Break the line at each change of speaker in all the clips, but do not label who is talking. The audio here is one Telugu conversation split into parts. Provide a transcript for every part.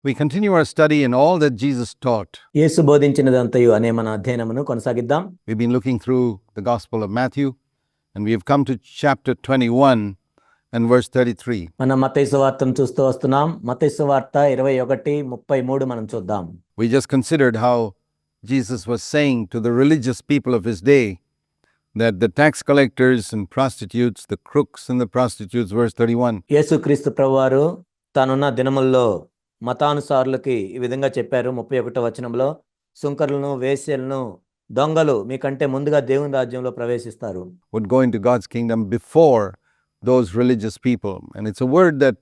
We continue our study in all that Jesus taught.
యేసు బోధించినదంతయు అనే మన అధ్యయనమును కొనసాగిద్దాం.
We've been looking through the Gospel of Matthew, and we have come to chapter 21 and verse 33.
మనం మత్తయి సువార్తను చూస్తూ వస్తున్నాం. మత్తయి సువార్త 21:33 మనం చూద్దాం.
We just considered how Jesus was saying to the religious people of his day that the tax collectors and prostitutes, the crooks and the prostitutes, verse 31,
యేసుక్రీస్తు ప్రభువారు తానున్న దినముల్లో మతానుసారులకి ఈ విధంగా చెప్పారు. 31వ వచనంలో, సుంకరులను, వేశ్యలను, దొంగలు మీకంటే ముందుగా దేవుని రాజ్యంలో ప్రవేశిస్తారు.
would go into God's kingdom before those religious people. And it's a word that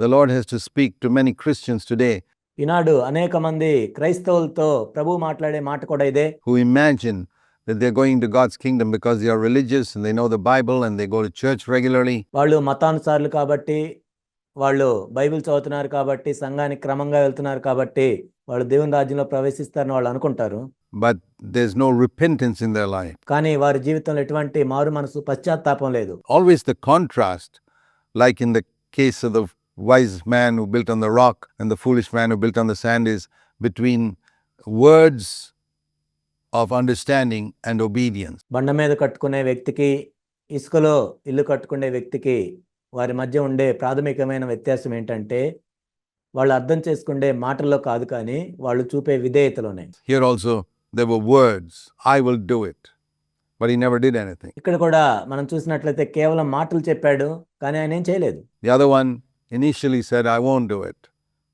the Lord has to speak to many Christians today
ఈనాడు అనేక మంది క్రైస్తవులతో ప్రభు మాట్లాడే మాట కూడా ఇదే.
who imagine that they're going to God's kingdom because they are religious and they know the Bible and they go to church regularly.
వాళ్ళు మతానుసారులు కాబట్టి, వాళ్ళు బైబిల్ చదువుతున్నారు కాబట్టి, సంఘానికి క్రమంగా వెళ్తున్నారు కాబట్టి వాళ్ళు దేవుని రాజ్యంలో ప్రవేశిస్తారని వాళ్ళు అనుకుంటారు.
But there's no repentance in their life.
కానీ వారి జీవితంలో ఎటువంటి మారు మనసు, పశ్చాత్తాపం లేదు.
Always the contrast, like in the case of the wise man who built on the rock and the foolish man who built on the sand, is between words of understanding and obedience.
బండ మీద కట్టుకునే వ్యక్తికి, ఇసుకలో ఇల్లు కట్టుకునే వ్యక్తికి వారి మధ్య ఉండే ప్రాథమికమైన వ్యత్యాసం ఏంటంటే, వాళ్ళు అర్థం చేసుకునే మాటల్లో కాదు, కానీ వాళ్ళు చూపే విధేయతలోనే.
Here also there were words, I will do it, but he never did anything.
ఇక్కడ కూడా మనం చూసినట్లయితే కేవలం మాటలు చెప్పాడు, కానీ ఆయన ఏం చేయలేదు.
The other one initially said, I won't do it,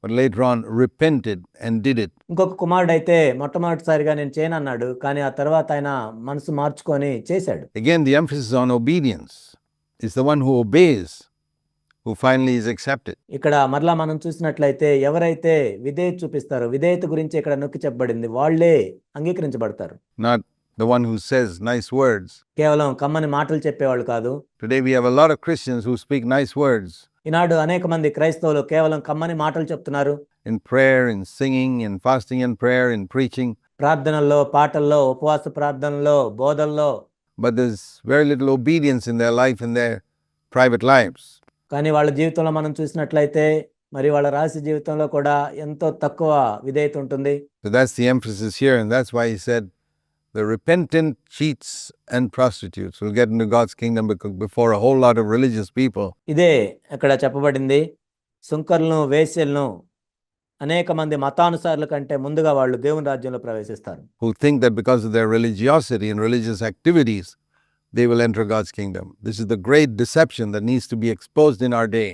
but later on repented and did it.
ఇంకొక కుమారుడు అయితే మొట్టమొదటిసారిగా నేను చేయనన్నాడు, కానీ ఆ తర్వాత ఆయన మనసు మార్చుకొని చేశాడు.
Again, the emphasis on obedience is the one who obeys, who finally is accepted.
ఇక్కడ మరలా మనం చూసినట్లయితే ఎవరైతే విధేయత చూపిస్తారో, విధేయత గురించి ఇక్కడ నొక్కి చెప్పబడింది, వాళ్ళే అంగీకరించబడతారు.
Not the one who says nice words.
కేవలం కమ్మని మాటలు చెప్పేవాళ్ళు కాదు.
Today we have a lot of Christians who speak nice words
ఈనాడు అనేక మంది క్రైస్తవులు కేవలం కమ్మని మాటలు చెప్తున్నారు.
in prayer, in singing, in fasting and prayer, in preaching,
ప్రార్థనల్లో, పాటల్లో, ఉపవాస ప్రార్థనల్లో, బోధల్లో,
but there's very little obedience in their life, in their private lives.
కానీ వాళ్ళ జీవితంలో మనం చూసినట్లయితే, మరి వాళ్ళ రహస్య జీవితంలో కూడా ఎంతో తక్కువ విధేయత ఉంటుంది.
So that's the emphasis here, and that's why he said the repentant cheats and prostitutes will get into God's kingdom before a whole lot of religious people.
ఇదే ఇక్కడ చెప్పబడింది. సుంకరులను, వేశ్యలను, అనేక మంది మతానుసారుల కంటే ముందుగా వాళ్ళు దేవుని రాజ్యంలో ప్రవేశిస్తారు.
Who think that because of their religiosity and religious activities, they will enter God's kingdom. This is the great deception that needs to be exposed in our day.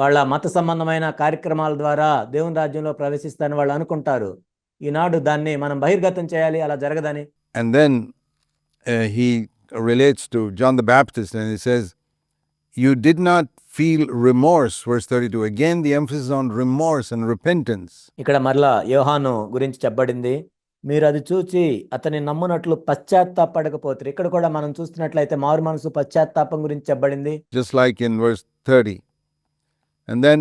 వాళ్ళ మత సంబంధమైన కార్యక్రమాల ద్వారా దేవుని రాజ్యంలో ప్రవేశిస్తారని వాళ్ళు అనుకుంటారు. ఈనాడు దాన్ని మనం బహిర్గతం చేయాలి, అలా జరగదని.
And then he relates to John the Baptist and he says, you did not feel remorse, verse 32. Again, the emphasis on remorse and repentance.
ఇక్కడ మరలా యోహాను గురించి చెప్పబడింది. మీరు అది చూచి అతని నమ్మునట్లు పశ్చాత్తాపడకపోతే, ఇక్కడ కూడా మనం చూస్తున్నట్లయితే మారు మనసు, పశ్చాత్తాపం గురించి చెప్పబడింది.
Just like in verse 30. And then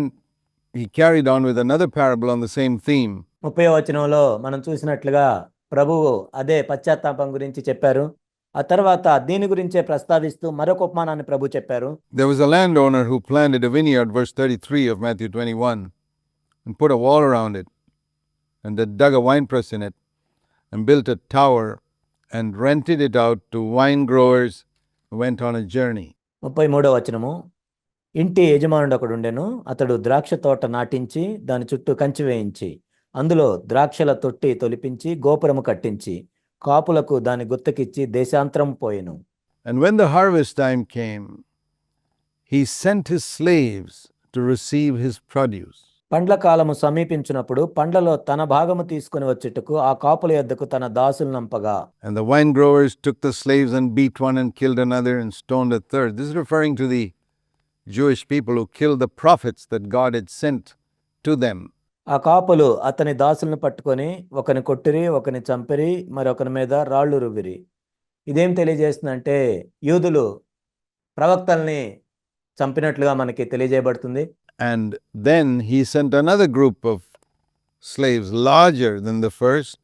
he carried on with another parable on the same theme.
30వ వచనంలో మనం చూసినట్లుగా ప్రభువు అదే పశ్చాత్తాపం గురించి చెప్పారు. ఆ తర్వాత దీని గురించే ప్రస్తావిస్తూ మరొక ఉపమానాన్ని ప్రభు చెప్పారు.
There was a landowner who planted a vineyard, verse 33 of Matthew 21, and put a wall around it, and dug a winepress in it, and built a tower, and rented it out to wine growers who went on a journey.
33వ వచనము, ఇంటి యజమానుడు ఒకడుండెను. అతడు ద్రాక్ష తోట నాటించి దాని చుట్టూ కంచి వేయించి అందులో ద్రాక్షల తొట్టి తొలిపించి గోపురము కట్టించి కాపులకు దాని గుత్తకిచ్చి దేశాంతరం పోయెను.
And when the harvest time came, he sent his slaves to receive his produce.
పండ్ల కాలము సమీపించినప్పుడు పండ్లలో తన భాగము తీసుకుని వచ్చుటకు ఆ కాపుల యొద్దకు తన దాసులు నంపగా.
And the wine growers took the slaves and beat one and killed another and stoned a third. This is referring to the Jewish people who killed the prophets that God had sent to them.
ఆ కాపులు అతని దాసులను పట్టుకొని ఒకని కొట్టిరి, ఒకని చంపిరి, మరొకని మీద రాళ్ళు రువ్విరి. ఇదేం తెలియజేస్తుందంటే, యూదులు ప్రవక్తల్ని చంపినట్లుగా మనకి తెలియజేయబడుతుంది.
And then he sent another group of slaves larger than the first,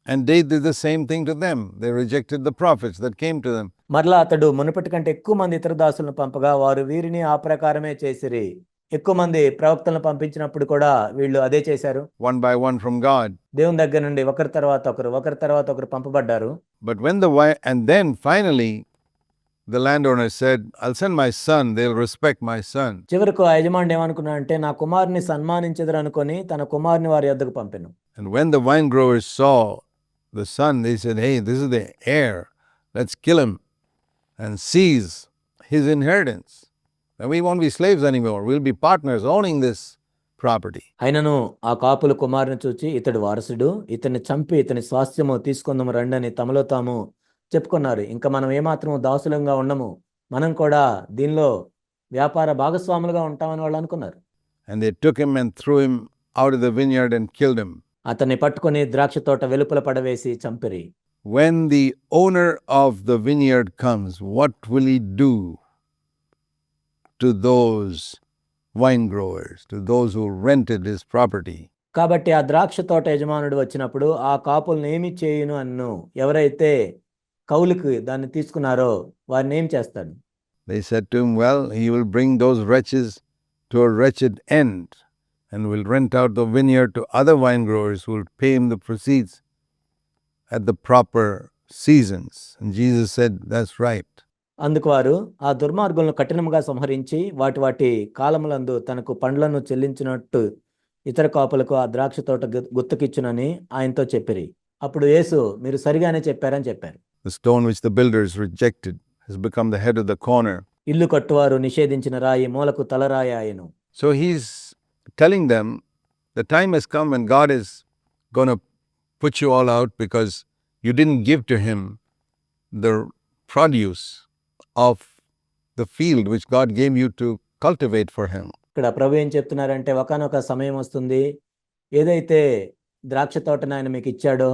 and they did the same thing to them. They rejected the prophets that came to them.
మరలా అతడు మునుపటి కంటే ఎక్కువ మంది ఇతర దాసులను పంపగా వారు వీరిని ఆ ప్రకారమే చేసిరి. ఎక్కువ మంది ప్రవక్తలను పంపించినప్పుడు కూడా వీళ్ళు అదే చేశారు.
one by one from God.
దేవుని దగ్గర నుండి ఒకరి తర్వాత ఒకరు పంపబడ్డారు.
But when and then finally, the landowner said, I'll send my son, they'll respect my son.
చివరకు ఆ యజమానుడు ఏమనుకున్నాడంటే నా కుమారుని సన్మానించెదరు అనుకొని తన కుమారుని వారి యొద్దకు పంపెను.
And when the wine growers saw the son, they said, hey, this is the heir. Let's kill him and seize his inheritance. And we won't be slaves anymore. We'll be partners owning this property.
అయినను ఆ కాపులు కుమారుని చూచి ఇతడు వారసుడు, ఇతన్ని చంపి ఇతని స్వాస్థ్యము తీసుకుందాము రండని తమలో తాము చెప్పుకున్నారు. ఇంకా మనం ఏమాత్రం దాసులంగా ఉండము, మనం కూడా దీనిలో వ్యాపార భాగస్వాములుగా ఉంటామని వాళ్ళు అనుకున్నారు.
And they took him and threw him out of the vineyard and killed him.
అతన్ని పట్టుకొని ద్రాక్ష తోట వెలుపల పడవేసి చంపిరి.
When the owner of the vineyard comes, what will he do to those wine growers, to those who rented his property?
కాబట్టి ఆ ద్రాక్ష తోట యజమానుడు వచ్చినప్పుడు ఆ కాపులను ఏమి చేయును అన్ను, ఎవరైతే కౌలుకి దాన్ని తీసుకున్నారో వారిని ఏం చేస్తాడు?
They said to him, well, he will bring those wretches to a wretched end and will rent out the vineyard to other wine growers who will pay him the proceeds at the proper seasons. And Jesus said, that's right.
అందుకు వారు ఆ దుర్మార్గులను కఠినముగా సంహరించి వాటి కాలములందు తనకు పండ్లను చెల్లించినట్టు ఇతర కాపులకు ఆ ద్రాక్ష తోట గుత్తకిచ్చునని ఆయనతో చెప్పిరి. అప్పుడు యేసు మీరు సరిగానే చెప్పారని చెప్పారు.
The stone which the builders rejected has become the head of the corner.
ఇల్లు కట్టువారు నిషేధించిన రాయి మూలకు తలరాయి ఆయను.
So he's telling them the time has come when God is going to put you all out because you didn't give to him the produce of the field which God gave you to cultivate for him.
ఇక్కడ ప్రభు ఏం చెప్తున్నారంటే ఒకానొక సమయం వస్తుంది, ఏదైతే ద్రాక్ష తోటను ఆయన మీకు ఇచ్చాడో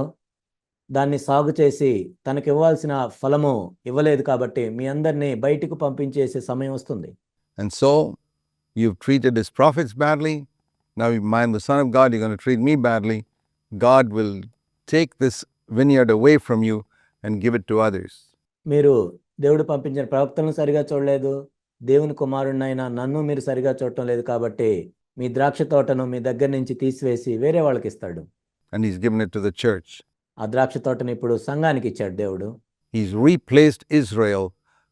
దాన్ని సాగు చేసి తనకి ఇవ్వాల్సిన ఫలము ఇవ్వలేదు కాబట్టి మీ అందరినీ బయటికి పంపించేసే సమయం వస్తుంది.
And so you've treated his prophets badly. Now I'm the Son of God, you're going to treat me badly. God will take this vineyard away from you and give it to others.
మీరు దేవుడు పంపించిన ప్రవక్తలను సరిగా చూడలేదు, దేవుని కుమారుడినైన నన్ను మీరు సరిగా చూడటం లేదు కాబట్టి మీ ద్రాక్ష తోటను మీ దగ్గర నుంచి తీసివేసి వేరే వాళ్ళకి ఇస్తాడు.
And he's given it to the church.
ఆ ద్రాక్ష తోటను ఇప్పుడు సంఘానికి ఇచ్చాడు దేవుడు.
He's replaced Israel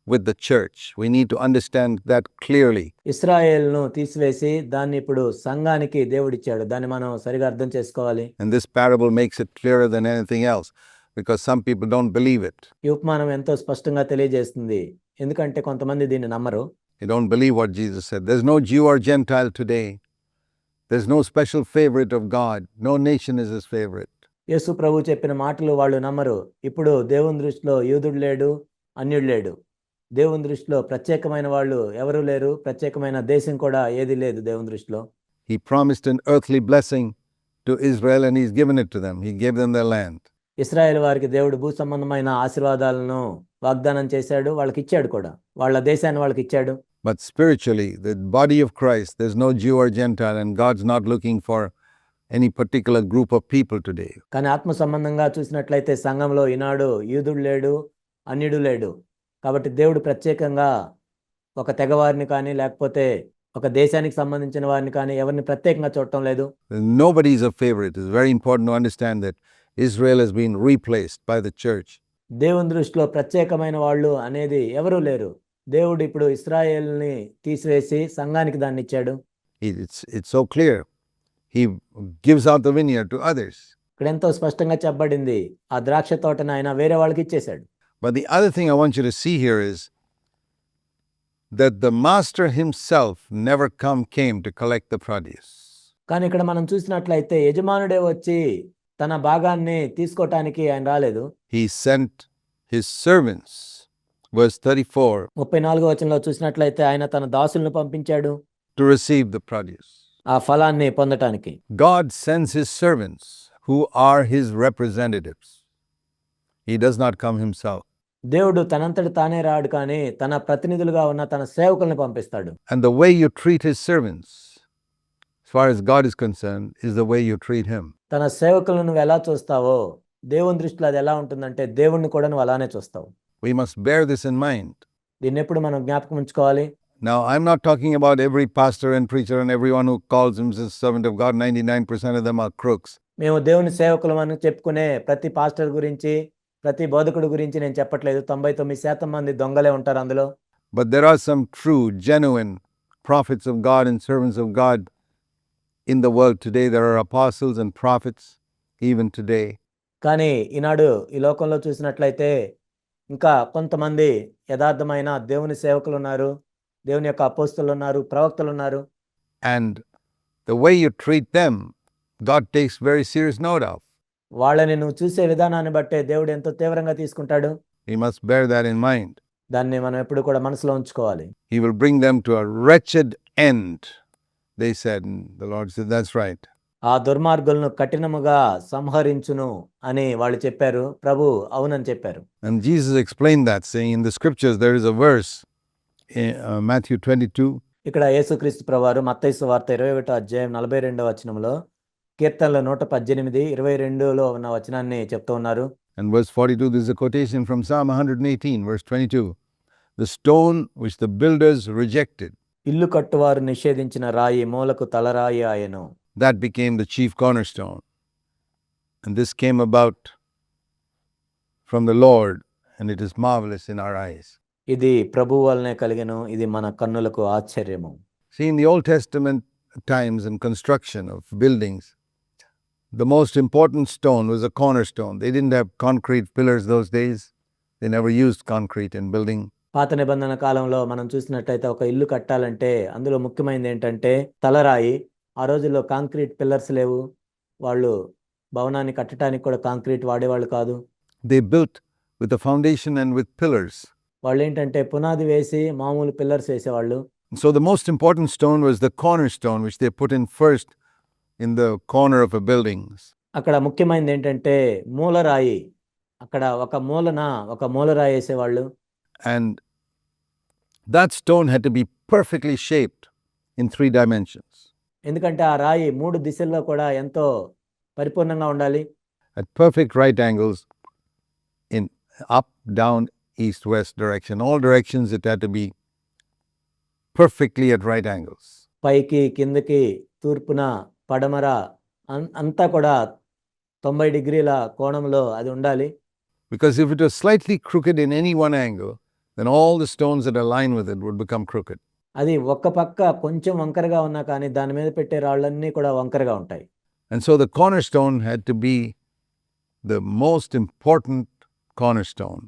with the church. We need to understand that clearly.
ఇశ్రాయేలును తీసివేసి దాన్ని ఇప్పుడు సంఘానికి దేవుడిచ్చాడు. దాన్ని మనం సరిగా అర్థం చేసుకోవాలి.
And this parable makes it clearer than anything else because some people don't believe it.
ఈ ఉపమానం ఎంతో స్పష్టంగా తెలియజేస్తుంది, ఎందుకంటే కొంతమంది దీన్ని నమ్మరు.
They don't believe what Jesus said. There's no Jew or Gentile today. There's no special favorite of God. No nation is his favorite.
యేసు ప్రభు చెప్పిన మాటలు వాళ్ళు నమ్మరు. ఇప్పుడు దేవుని దృష్టిలో యూదుడు లేడు, అన్యుడు లేడు. దేవుని దృష్టిలో ప్రత్యేకమైన వాళ్ళు ఎవరు లేరు, ప్రత్యేకమైన దేశం కూడా ఏది లేదు దేవుని దృష్టిలో.
He promised an earthly blessing to Israel and he's given it to them. He gave them their land.
Israel వారికి దేవుడు భూ సంబంధమైన ఆశీర్వాదాలను వాగ్దానం చేశాడు, వాళ్ళకి ఇచ్చాడు కూడా, వాళ్ళ దేశాన్ని వాళ్ళకి ఇచ్చాడు.
But spiritually, the body of Christ, there's no Jew or Gentile and God's not looking for any particular group of people today.
కానీ ఆత్మ సంబంధంగా చూసినట్లయితే సంఘంలో ఈనాడు యూదుడు లేడు, అన్యుడు లేడు. కాబట్టి దేవుడు ప్రత్యేకంగా ఒక తెగవారిని కానీ లేకపోతే ఒక దేశానికి సంబంధించిన వారిని కానీ ఎవరిని ప్రత్యేకంగా చూడటం లేదు.
Nobody is a favorite. It's very important to understand that Israel has been replaced by the church.
దేవుని దృష్టిలో ప్రత్యేకమైన వాళ్ళు అనేది ఎవరూ లేరు. దేవుడు ఇప్పుడు ఇశ్రాయేలుని తీసివేసి సంఘానికి దాన్ని ఇచ్చాడు.
It's so clear. He gives out the vineyard to others.
ఇక్కడ ఎంతో స్పష్టంగా చెప్పబడింది, ఆ ద్రాక్ష తోటను ఆయన వేరే వాళ్ళకి ఇచ్చేశాడు.
But the other thing I want you to see here is that the master himself never came to collect the produce.
కానీ ఇక్కడ మనం చూసినట్లయితే యజమానుడే వచ్చి తన భాగాన్ని తీసుకోవటానికి ఆయన రాలేదు.
He sent his servants. Verse 34.
34వ వచనంలో చూసినట్లయితే ఆయన తన దాసులను పంపించాడు
to receive the produce.
ఆ ఫలాన్ని పొందటానికి.
God sends his servants who are his representatives. He does not come himself.
దేవుడు తనంతటి తానే రాడు, కానీ తన ప్రతినిధులుగా ఉన్న తన సేవకులను పంపిస్తాడు.
And the way you treat his servants, as far as God is concerned, is the way you treat him.
తన సేవకులను నువ్వు ఎలా చూస్తావో దేవుని దృష్టిలో అది ఎలా ఉంటుందంటే దేవుణ్ణి కూడా నువ్వు అలానే చూస్తావు.
We must bear this in mind.
దీన్ని ఎప్పుడు మనం జ్ఞాపకం ఉంచుకోవాలి.
Now, I'm not talking about every pastor and preacher and everyone who calls himself servant of God. 99% of them are crooks.
మేము దేవుని సేవకులం అని చెప్పుకునే ప్రతి పాస్టర్ గురించి ప్రతి బోధకుడి గురించి నేను చెప్పట్లేదు. 99% మంది దొంగలే ఉంటారు అందులో.
But there are some true, genuine prophets of God and servants of God in the world today. There are apostles and prophets even today.
కానీ ఈనాడు ఈ లోకంలో చూసినట్లయితే ఇంకా కొంతమంది యథార్థమైన దేవుని సేవకులు ఉన్నారు, దేవుని యొక్క అపోస్తలులు ఉన్నారు, ప్రవక్తలు ఉన్నారు.
And the way you treat them, God takes very serious note of.
వాళ్ళని నువ్వు చూసే విధానాన్ని బట్టే దేవుడు ఎంతో తీవ్రంగా తీసుకుంటాడు.
We must bear that in mind.
దాన్ని మనం ఎప్పుడు కూడా మనసులో ఉంచుకోవాలి.
He will bring them to a wretched end, they said. And the Lord said, that's right.
ఆ దుర్మార్గులను కఠినముగా సంహరించును అని వాళ్ళు చెప్పారు. ప్రభు అవునని చెప్పారు.
And Jesus explained that, saying in the scriptures there is a verse in Matthew 22.
ఇక్కడ యేసుక్రీస్తు ప్రభువారు మత్తయి సువార్త 21వ అధ్యాయం 42వ వచనంలో కీర్తనల 118, 22లో ఉన్న వచనాన్ని చెప్తూ ఉన్నారు.
And verse 42, this is a quotation from Psalm 118, verse 22. The stone which the builders rejected,
ఇల్లు కట్టువారు నిషేధించిన రాయి మూలకు తలరాయి ఆయను.
that became the chief cornerstone. And this came about from the Lord, and it is marvelous in our eyes.
ఇది ప్రభువు వలనే కలిగెను, ఇది మన కన్నులకు ఆశ్చర్యము.
See, in the Old Testament times and construction of buildings, the most important stone was a cornerstone. They didn't have concrete pillars those days. They never used concrete in building.
పాత నిబంధన కాలంలో మనం చూసినట్లయితే ఒక ఇల్లు కట్టాలంటే అందులో ముఖ్యమైనది ఏంటంటే తలరాయి. ఆ రోజుల్లో కాంక్రీట్ పిల్లర్స్ లేవు. వాళ్ళు భవనాన్ని కట్టడానికి కూడా కాంక్రీట్ వాడేవాళ్ళు కాదు.
They built with a foundation and with pillars.
వాళ్ళు ఏంటంటే పునాది వేసి మామూలు పిల్లర్స్ వేసేవాళ్ళు.
So the most important stone was the cornerstone, which they put in first in the corner of a building.
అక్కడ ముఖ్యమైనది ఏంటంటే మూలరాయి. అక్కడ ఒక మూలరాయి వేసేవాళ్ళు.
And that stone had to be perfectly shaped in 3 dimensions.
ఎందుకంటే ఆ రాయి 3 దిశల్లో కూడా ఎంతో పరిపూర్ణంగా ఉండాలి.
At perfect right angles in up, down, east, west direction. All directions it had to be perfectly at right angles.
పైకి కిందకి తూర్పున పడమర అంతా కూడా 90 డిగ్రీల కోణంలో అది ఉండాలి.
Because if it was slightly crooked in any one angle, then all the stones that align with it would become crooked.
అది ఒక్క పక్క కొంచెం వంకరగా ఉన్నా కానీ దాని మీద పెట్టే రాళ్ళన్నీ కూడా వంకరగా ఉంటాయి.
And so the cornerstone had to be the most important cornerstone.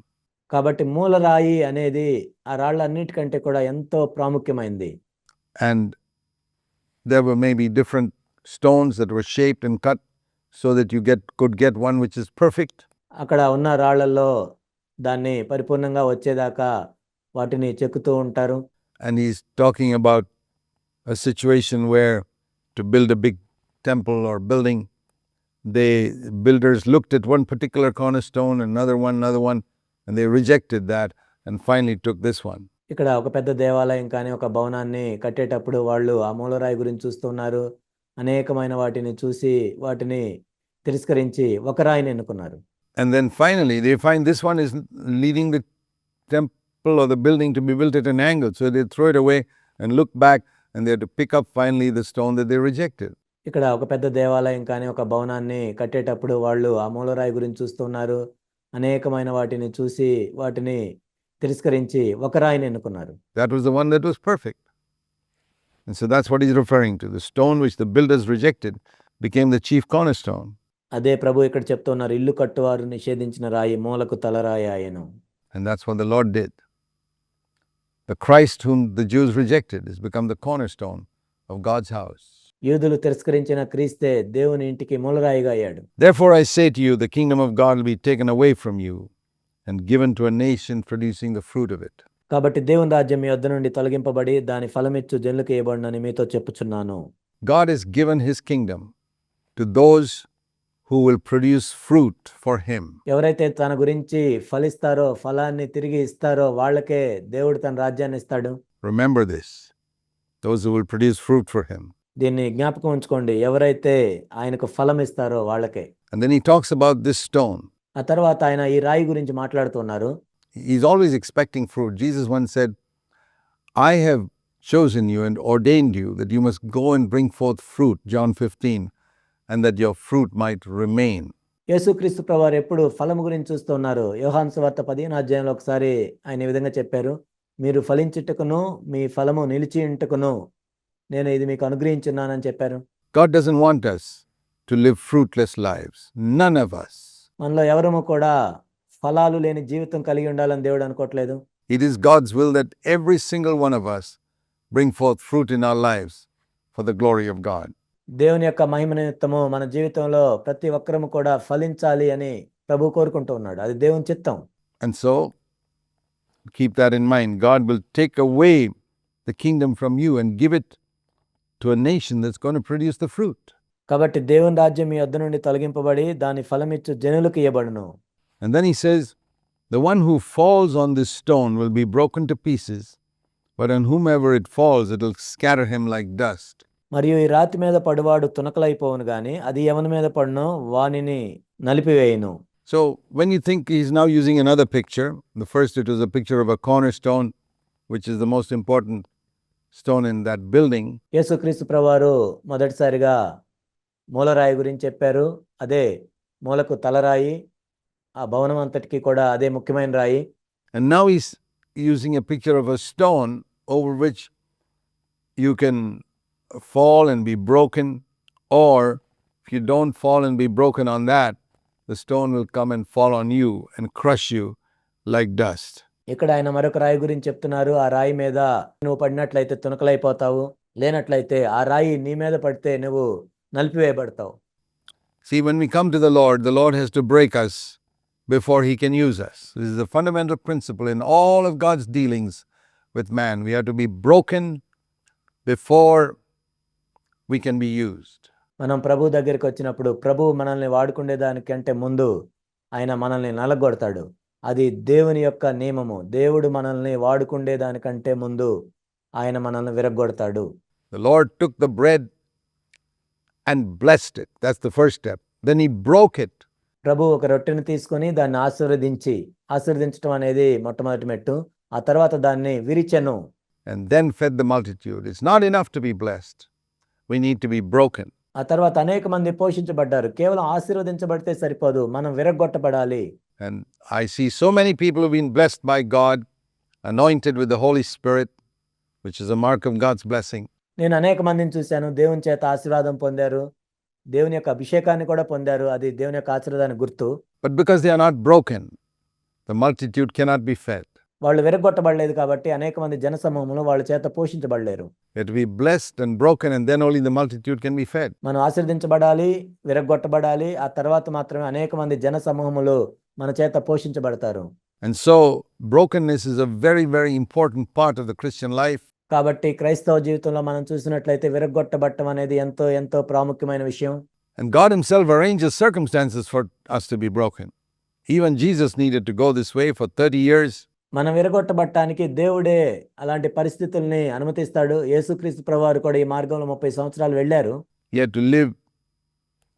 కాబట్టి మూలరాయి అనేది ఆ రాళ్ళన్నిటికంటే కూడా ఎంతో ప్రాముఖ్యమైనది.
And there were maybe different stones that were shaped and cut so that you could get one which is perfect.
అక్కడ ఉన్న రాళ్ళల్లో దాన్ని పరిపూర్ణంగా వచ్చేదాకా వాటిని చెక్కుతూ ఉంటారు.
And he's talking about a situation where to build a big temple or building, the builders looked at one particular cornerstone, another one, and they rejected that and finally took this one.
ఇక్కడ ఒక పెద్ద దేవాలయం కానీ ఒక భవనాన్ని కట్టేటప్పుడు వాళ్ళు ఆ మూలరాయి గురించి చూస్తున్నారు. అనేకమైన వాటిని చూసి వాటిని తిరస్కరించి ఒక రాయిని ఎన్నుకున్నారు.
And then finally they find this one is leading the temple or the building to be built at an angle. So they throw it away and look back, and they have to pick up finally the stone that they rejected.
ఇక్కడ ఒక పెద్ద దేవాలయం కానీ ఒక భవనాన్ని కట్టేటప్పుడు వాళ్ళు ఆ మూలరాయి గురించి చూస్తున్నారు. అనేకమైన వాటిని చూసి వాటిని తిరస్కరించి ఒక రాయిని ఎన్నుకున్నారు.
That was the one that was perfect. And so that's what he's referring to. The stone which the builders rejected became the chief cornerstone.
అదే ప్రభు ఇక్కడ చెప్తున్నారు, ఇల్లు కట్టువారు నిషేధించిన రాయి మూలకు తలరాయి ఆయను.
And that's what the Lord did. The Christ whom the Jews rejected has become the cornerstone of God's house.
యూదులు తిరస్కరించిన క్రీస్తే దేవుని ఇంటికి మూలరాయిగా అయ్యాడు.
Therefore I say to you, the kingdom of God will be taken away from you and given to a nation producing the fruit of it.
కాబట్టి దేవుని రాజ్యం మీ యొద్ద నుండి తొలగింపబడి దాని ఫలమిచ్చు జనులకు ఇవ్వబడునని మీతో చెప్పుచున్నాను.
God has given his kingdom to those who will produce fruit for him.
ఎవరైతే తన గురించి ఫలిస్తారో, ఫలాన్ని తిరిగి ఇస్తారో వాళ్ళకే దేవుడు తన రాజ్యాన్ని ఇస్తాడు.
Remember this. Those who will produce fruit for him.
దీన్ని జ్ఞాపకం ఉంచుకోండి, ఎవరైతే ఆయనకు ఫలం ఇస్తారో వాళ్ళకే.
And then he talks about this stone.
ఆ తర్వాత ఆయన ఈ రాయి గురించి మాట్లాడుతున్నారు.
He's always expecting fruit. Jesus once said, I have chosen you and ordained you that you must go and bring forth fruit, John 15, and that your fruit might remain.
యేసుక్రీస్తు ప్రభువారు ఎప్పుడు ఫలము గురించి చూస్తున్నారు. యోహాను సువార్త 15వ అధ్యాయంలో ఒకసారి ఆయన ఈ విధంగా చెప్పారు, మీరు ఫలించుటకును మీ ఫలము నిలిచి ఉంటకును నేను ఇది మీకు అనుగ్రహించున్నానని చెప్పారు.
God doesn't want us to live fruitless lives. None of us.
మనలో ఎవరము కూడా ఫలాలు లేని జీవితం కలిగి ఉండాలని దేవుడు అనుకోవట్లేదు.
It is God's will that every single one of us bring forth fruit in our lives for the glory of God.
దేవుని యొక్క మహిమ నిమిత్తము మన జీవితంలో ప్రతి ఒక్కరము కూడా ఫలించాలి అని ప్రభు కోరుకుంటూ ఉన్నాడు. అది దేవుని చిత్తం.
And so, keep that in mind. God will take away the kingdom from you and give it to a nation that's going to produce the fruit.
కాబట్టి దేవుని రాజ్యం మీ యొద్ద నుండి తొలగింపబడి దాని ఫలమిచ్చు జనులకు ఇయ్యబడును.
And then he says, the one who falls on this stone will be broken to pieces, but on whomever it falls, it will scatter him like dust.
మరియు ఈ రాతి మీద పడువాడు తునకలైపోవును గాని అది ఎవని మీద పడునో వానిని నలిపివేయును.
So when you think he's now using another picture, the first it was a picture of a cornerstone, which is the most important stone in that building.
యేసుక్రీస్తు ప్రభువారు మొదటిసారిగా మూలరాయి గురించి చెప్పారు. అదే మూలకు తలరాయి, ఆ భవనం అంతటికి కూడా అదే ముఖ్యమైన రాయి.
And now he's using a picture of a stone over which you can fall and be broken, or if you don't fall and be broken on that, the stone will come and fall on you and crush you like dust.
ఇక్కడ ఆయన మరొక రాయి గురించి చెప్తున్నారు. ఆ రాయి మీద నువ్వు పడినట్లయితే తునకలైపోతావు, లేనట్లయితే ఆ రాయి నీ మీద పడితే నువ్వు నలిపివేయబడతావు.
See, when we come to the Lord has to break us before he can use us. This is a fundamental principle in all of God's dealings with man. We have to be broken before we can be used.
మనం ప్రభు దగ్గరికి వచ్చినప్పుడు ప్రభు మనల్ని వాడుకునే దానికంటే ముందు ఆయన మనల్ని నలగొడతాడు. అది దేవుని యొక్క నియమము. దేవుడు మనల్ని వాడుకునే దానికంటే ముందు ఆయన మనల్ని విరగ్గొడతాడు.
The Lord took the bread and blessed it. That's the first step. Then he broke it.
ప్రభు ఒక రొట్టెని తీసుకొని దాన్ని ఆశీర్వదించడం అనేది మొట్టమొదటి మెట్టు. ఆ తర్వాత దాన్ని విరిచెను.
And then fed the multitude. It's not enough to be blessed. We need to be broken.
ఆ తర్వాత అనేక మంది పోషించబడ్డారు. కేవలం ఆశీర్వదించబడితే సరిపోదు, మనం విరగ్గొట్టబడాలి.
And I see so many people who've been blessed by God, anointed with the Holy Spirit, which is a mark of God's blessing.
నేను అనేక మందిని చూశాను, దేవుని చేత ఆశీర్వాదం పొందారు, దేవుని యొక్క అభిషేకాన్ని కూడా పొందారు. అది దేవుని యొక్క ఆశీర్వాదానికి గుర్తు.
But because they are not broken, the multitude cannot be fed.
వాళ్ళు విరగ్గొట్టబడలేదు కాబట్టి అనేక మంది జనసమూహంలో వాళ్ళ చేత పోషించబడలేరు.
They have to be blessed and broken, and then only the multitude can be fed.
మనం ఆశీర్వదించబడాలి, విరగ్గొట్టబడాలి. ఆ తర్వాత మాత్రమే అనేక మంది జనసమూహములు మన చేత పోషించబడతారు.
And so brokenness is a very, very important part of the Christian life.
కాబట్టి క్రైస్తవ జీవితంలో మనం చూసినట్లయితే విరగ్గొట్టబడటం అనేది ఎంతో ఎంతో ప్రాముఖ్యమైన విషయం.
And God himself arranges circumstances for us to be broken. Even Jesus needed to go this way for 30 years.
మనం విరగొట్టబడటానికి దేవుడే అలాంటి పరిస్థితుల్ని అనుమతిస్తాడు. యేసుక్రీస్తు ప్రభువారు కూడా ఈ మార్గంలో 30 సంవత్సరాలు వెళ్ళారు.
He had to live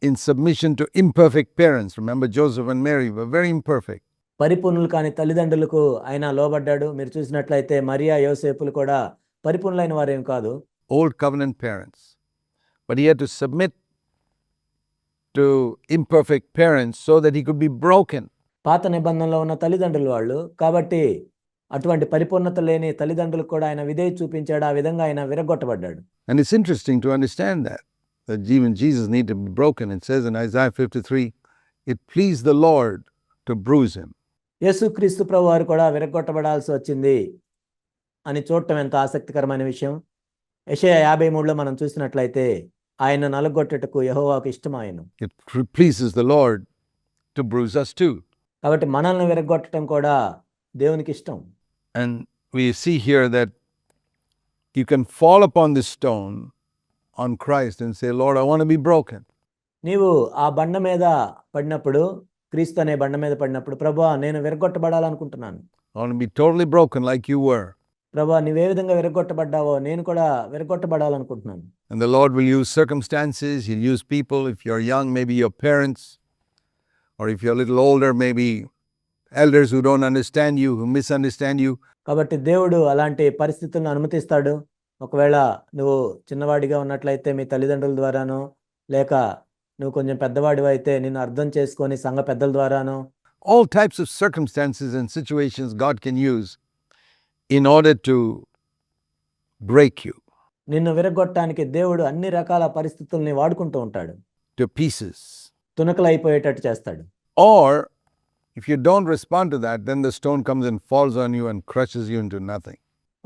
in submission to imperfect parents. Remember, Joseph and Mary were very imperfect.
పరిపూర్ణులు కాని తల్లిదండ్రులకు ఆయన లోబడ్డాడు. మీరు చూసినట్లయితే మరియా యోసేపులు కూడా పరిపూర్ణులైన వారేం కాదు.
Old covenant parents. But he had to submit to imperfect parents so that he could be broken.
పాత నిబంధనలో ఉన్న తల్లిదండ్రులు వాళ్ళు కాబట్టి అటువంటి పరిపూర్ణత లేని తల్లిదండ్రులకు కూడా ఆయన విధేయత చూపించాడు. ఆ విధంగా ఆయన విరగొట్టబడ్డాడు.
And it's interesting to understand that even Jesus needed to be broken. It says in Isaiah 53, it pleased the Lord to bruise him.
యేసుక్రీస్తు ప్రభువారు కూడా విరగొట్టబడాల్సి వచ్చింది అని చూడటం ఎంత ఆసక్తికరమైన విషయం. యెషయా 53లో మనం చూసినట్లయితే ఆయన నలగొట్టుటకు యెహోవాకు ఇష్టమాయెను.
It pleases the Lord to bruise us too.
కాబట్టి మనల్ని విరగొట్టడం కూడా దేవునికి ఇష్టం.
And we see here that you can fall upon this stone on Christ and say, Lord, I want to be broken.
నీవు ఆ బండ మీద పడినప్పుడు, క్రీస్తు అనే బండ మీద పడినప్పుడు, ప్రభువా నేను విరగొట్టబడాలనుకుంటున్నాను.
I want to be totally broken like you were.
ప్రభువా నీవే విధంగా విరగొట్టబడ్డావో నేను కూడా విరగొట్టబడాలనుకుంటున్నాను.
And the Lord will use circumstances, he'll use people. If you're young, maybe your parents, or if you're a little older, maybe elders who don't understand you, who misunderstand you.
కాబట్టి దేవుడు అలాంటి పరిస్థితులను అనుమతిస్తాడు. ఒకవేళ నువ్వు చిన్నవాడిగా ఉన్నట్లయితే మీ తల్లిదండ్రుల ద్వారానో, లేక నువ్వు కొంచెం పెద్దవాడివైతే నిన్ను అర్థం చేసుకొని సంఘ పెద్దల ద్వారానో,
All types of circumstances and situations God can use in order to break you
నిన్ను విరగొట్టడానికి దేవుడు అన్ని రకాల పరిస్థితుల్ని వాడుకుంటూ ఉంటాడు.
to pieces.
తునకలైపోయేటట్టు చేస్తాడు.
Or if you don't respond to that, then the stone comes and falls on you and crushes you into nothing.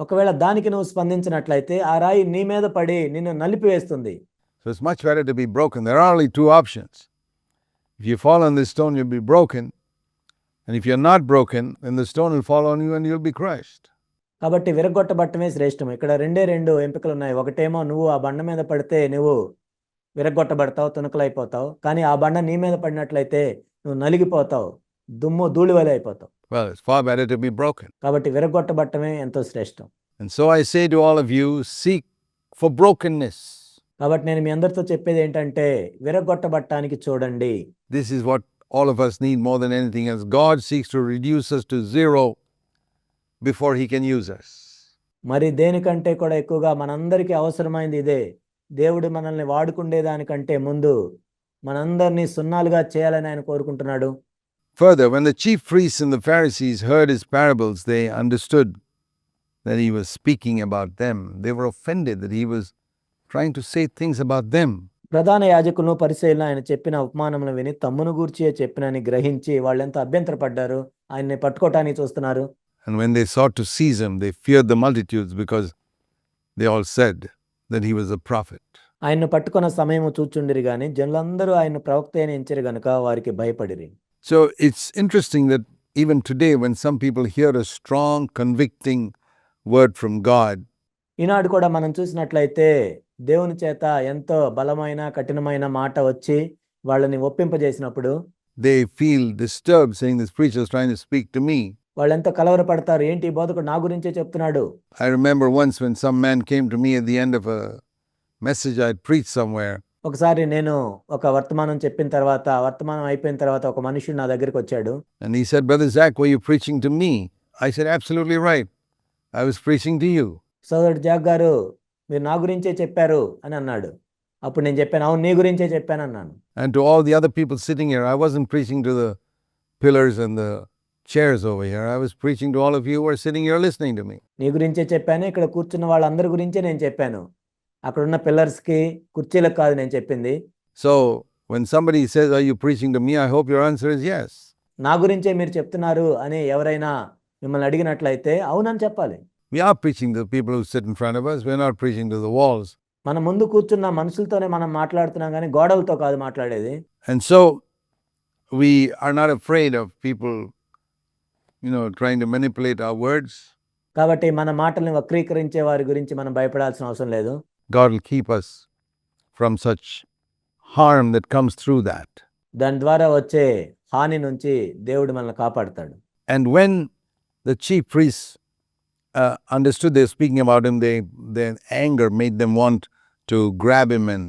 ఒకవేళ దానికి నువ్వు స్పందించినట్లయితే ఆ రాయి నీ మీద పడి నిన్ను నలిపివేస్తుంది.
So it's much better to be broken. There are only two options. If you fall on this stone, you'll be broken. And if you're not broken, then the stone will fall on you and you'll be crushed.
కాబట్టి విరగొట్టబట్టమే శ్రేష్టం. ఇక్కడ రెండు ఎంపికలు ఉన్నాయి. ఒకటేమో నువ్వు ఆ బండ మీద పడితే నువ్వు విరగొట్టబడతావు, తునకలైపోతావు. కానీ ఆ బండ నీ మీద పడినట్లయితే నువ్వు నలిగిపోతావు, దుమ్ము ధూళివలె అయిపోతావు.
Well, it's far better to be broken.
కాబట్టి విరగొట్టబట్టమే ఎంతో శ్రేష్టం.
And so I say to all of you, seek for brokenness.
కాబట్టి నేను మీ అందరితో చెప్పేది ఏంటంటే విరగొట్టబట్టానికి చూడండి.
This is what all of us need more than anything else. God seeks to reduce us to zero before he can use us.
మరి దేనికంటే కూడా ఎక్కువగా మనందరికీ అవసరమైంది ఇదే. దేవుడు మనల్ని వాడుకుండే దానికంటే ముందు మనందరినీ సున్నాలుగా చేయాలని ఆయన కోరుకుంటున్నాడు.
Further, when the chief priests and the Pharisees heard his parables, they understood that he was speaking about them. They were offended that he was trying to say things about them.
ప్రధాన యాజకులను పరిసయ్యులను ఆయన చెప్పిన ఉపమానములను విని తమ్మును గూర్చియే చెప్పినని గ్రహించి వాళ్ళెంతో అభ్యంతరపడ్డారు. ఆయన్ని పట్టుకోవటానికి చూస్తున్నారు.
And when they sought to seize him, they feared the multitudes because they all said that he was a prophet.
ఆయన్ను పట్టుకున్న సమయము చూచుండిరి గాని జనులందరూ ఆయన ప్రవక్త అని ఎంచిరి గనుక వారికి భయపడిరి.
So it's interesting that even today, when some people hear a strong, convicting word from God,
ఈనాడు కూడా మనం చూసినట్లయితే దేవుని చేత ఎంతో బలమైన కఠినమైన మాట వచ్చి వాళ్ళని ఒప్పింపజేసినప్పుడు
they feel disturbed, saying, this preacher is trying to speak to me.
వాళ్ళెంతో కలవరపడతారు. ఏంటి ఈ బోధకుడు నా గురించే చెప్తున్నాడు.
I remember once when some man came to me at the end of a message I'd preached somewhere,
ఒకసారి నేను ఒక వర్తమానం చెప్పిన తర్వాత, వర్తమానం అయిపోయిన తర్వాత ఒక మనుషుడు నా దగ్గరికి వచ్చాడు.
and he said, Brother Zach, were you preaching to me? I said, absolutely right. I was preaching to you.
సోదరుడు జాక్ గారు మీరు నా గురించే చెప్పారు అని అన్నాడు. అప్పుడు నేను చెప్పాను, అవును నీ గురించే చెప్పాను అన్నాను.
And to all the other people sitting here, I wasn't preaching to the pillars and the chairs over here. I was preaching to all of you who are sitting here listening to me.
నీ గురించే చెప్పాను, ఇక్కడ కూర్చున్న వాళ్ళందరి గురించే నేను చెప్పాను. అక్కడున్న పిల్లర్స్కి కుర్చీలకు కాదు నేను చెప్పింది.
So when somebody says, are you preaching to me? I hope your answer is yes.
నా గురించే మీరు చెప్తున్నారు అని ఎవరైనా మిమ్మల్ని అడిగినట్లయితే అవునని చెప్పాలి.
We are preaching to the people who sit in front of us. We're not preaching to the walls.
మన ముందు కూర్చున్న మనుషులతోనే మనం మాట్లాడుతున్నాం కానీ గోడలతో కాదు మాట్లాడేది.
And so we are not afraid of people, trying to manipulate our words.
కాబట్టి మన మాటల్ని వక్రీకరించే వారి గురించి మనం భయపడాల్సిన అవసరం లేదు.
God will keep us from such harm that comes through that.
దాని ద్వారా వచ్చే హాని నుంచి దేవుడు మనల్ని కాపాడుతాడు.
And when the chief priests understood they were speaking about him, their anger made them want to grab him and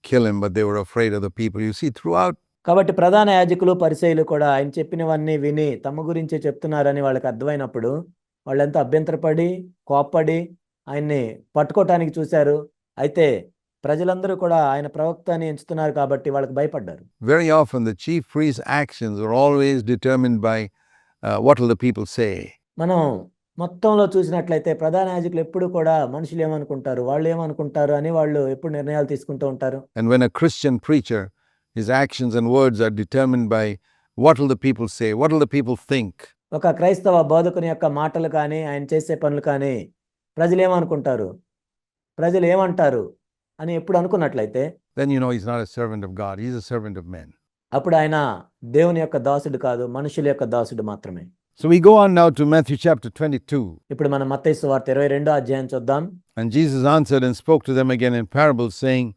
kill him, but they were afraid of the people. You see, throughout
కాబట్టి ప్రధాన యాజకులు పరిసయ్యులు కూడా ఆయన చెప్పినవన్నీ విని తమ గురించే చెప్తున్నారని వాళ్ళకి అర్థమైనప్పుడు వాళ్ళంతా అభ్యంతరపడి కోప్పడి ఆయన్ని పట్టుకోవటానికి చూశారు. అయితే ప్రజలందరూ కూడా ఆయన ప్రవక్త అని ఎంచుతున్నారు కాబట్టి వాళ్ళకి భయపడ్డారు.
very often the chief priest's actions are always determined by what will the people say.
మనం మొత్తంలో చూసినట్లయితే ప్రధాన యాజకులు ఎప్పుడు కూడా మనుషులు ఏమనుకుంటారు, వాళ్ళు ఏమనుకుంటారు అని వాళ్ళు ఎప్పుడు నిర్ణయాలు తీసుకుంటూ ఉంటారు.
And when a Christian preacher, his actions and words are determined by what will the people say, what will the people think.
ఒక క్రైస్తవ బోధకుని యొక్క మాటలు కానీ ఆయన చేసే పనులు కానీ ప్రజలు ఏమనుకుంటారు, ప్రజలు ఏమంటారు అని ఎప్పుడు అనుకున్నట్లయితే
then he's not a servant of God, he's a servant of men.
అప్పుడు ఆయన దేవుని యొక్క దాసుడు కాదు, మనుషుల యొక్క దాసుడు మాత్రమే.
So we go on now to Matthew chapter 22.
ఇప్పుడు మనం మత్తయి సువార్త 22వ అధ్యాయం చూద్దాం.
And Jesus answered and spoke to them again in parables, saying,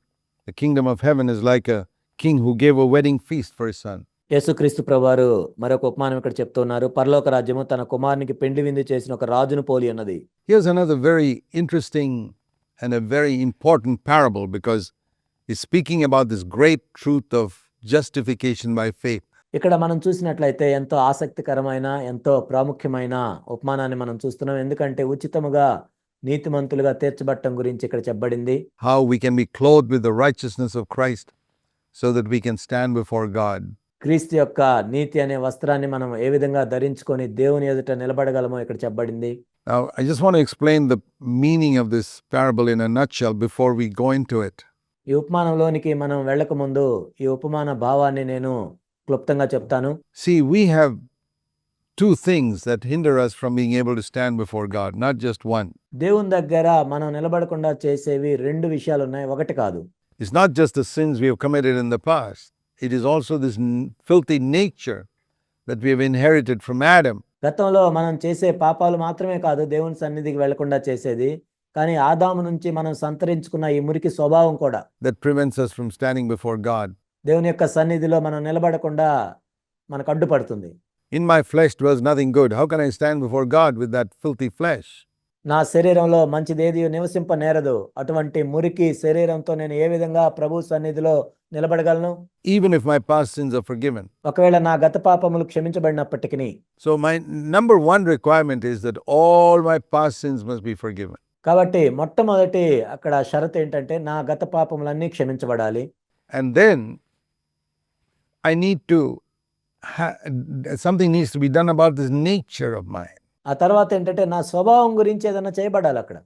the kingdom of heaven is like a king who gave a wedding feast for his son.
యేసుక్రీస్తు ప్రభువారు మరొక ఉపమానం ఇక్కడ చెప్తున్నారు. పరలోక రాజ్యము తన కుమారునికి పెండ్లి విందు చేసిన ఒక రాజును పోలి ఉన్నది.
Here's another very interesting and a very important parable, because he's speaking about this great truth of justification by faith.
ఇక్కడ మనం చూసినట్లయితే ఎంతో ఆసక్తికరమైన ఎంతో ప్రాముఖ్యమైన ఉపమానాన్ని మనం చూస్తున్నాం. ఎందుకంటే ఉచితముగా నీతిమంతులుగా తీర్చబడటం గురించి ఇక్కడ చెప్పబడింది.
how we can be clothed with the righteousness of Christ so that we can stand before God.
క్రీస్తు యొక్క నీతి అనే వస్త్రాన్ని మనం ఏ విధంగా ధరించుకొని దేవుని ఎదుట నిలబడగలమో ఇక్కడ చెప్పబడింది.
Now, I just want to explain the meaning of this parable in a nutshell before we go into it.
ఈ ఉపమానంలోనికి మనం వెళ్ళక ముందు ఈ ఉపమాన భావాన్ని నేను క్లుప్తంగా చెప్తాను.
See, we have two things that hinder us from being able to stand before God, not just one.
దేవుని దగ్గర మనం నిలబడకుండా చేసేవి రెండు విషయాలు ఉన్నాయి, ఒకటి కాదు.
It's not just the sins we have committed in the past, it is also this filthy nature that we have inherited from Adam.
గతంలో మనం చేసే పాపాలు మాత్రమే కాదు దేవుని సన్నిధికి వెళ్లకుండా చేసేది, కానీ ఆదాము నుంచి మనం సంతరించుకున్న ఈ మురికి స్వభావం కూడా
That prevents us from standing before God.
దేవుని యొక్క సన్నిధిలో మనం నిలబడకుండా మనకు అడ్డుపడుతుంది.
In my flesh dwells nothing good. How can I stand before God with that filthy flesh?
నా శరీరంలో మంచిదేది నివసింప నేరదు, అటువంటి మురికి శరీరంతో నేను ఏ విధంగా ప్రభు సన్నిధిలో నిలబడగలను?
Even if my past sins are forgiven.
ఒకవేళ నా గత పాపములు క్షమించబడినప్పటికీ.
So my number one requirement is that all my past sins must be forgiven.
కాబట్టి మొట్టమొదటి అక్కడ షరతు ఏంటంటే నా గత పాపములన్నీ క్షమించబడాలి.
And then I need to something needs to be done about this nature of mine.
ఆ తర్వాత ఏంటంటే నా స్వభావం గురించి ఏదైనా చేయబడాలి అక్కడ.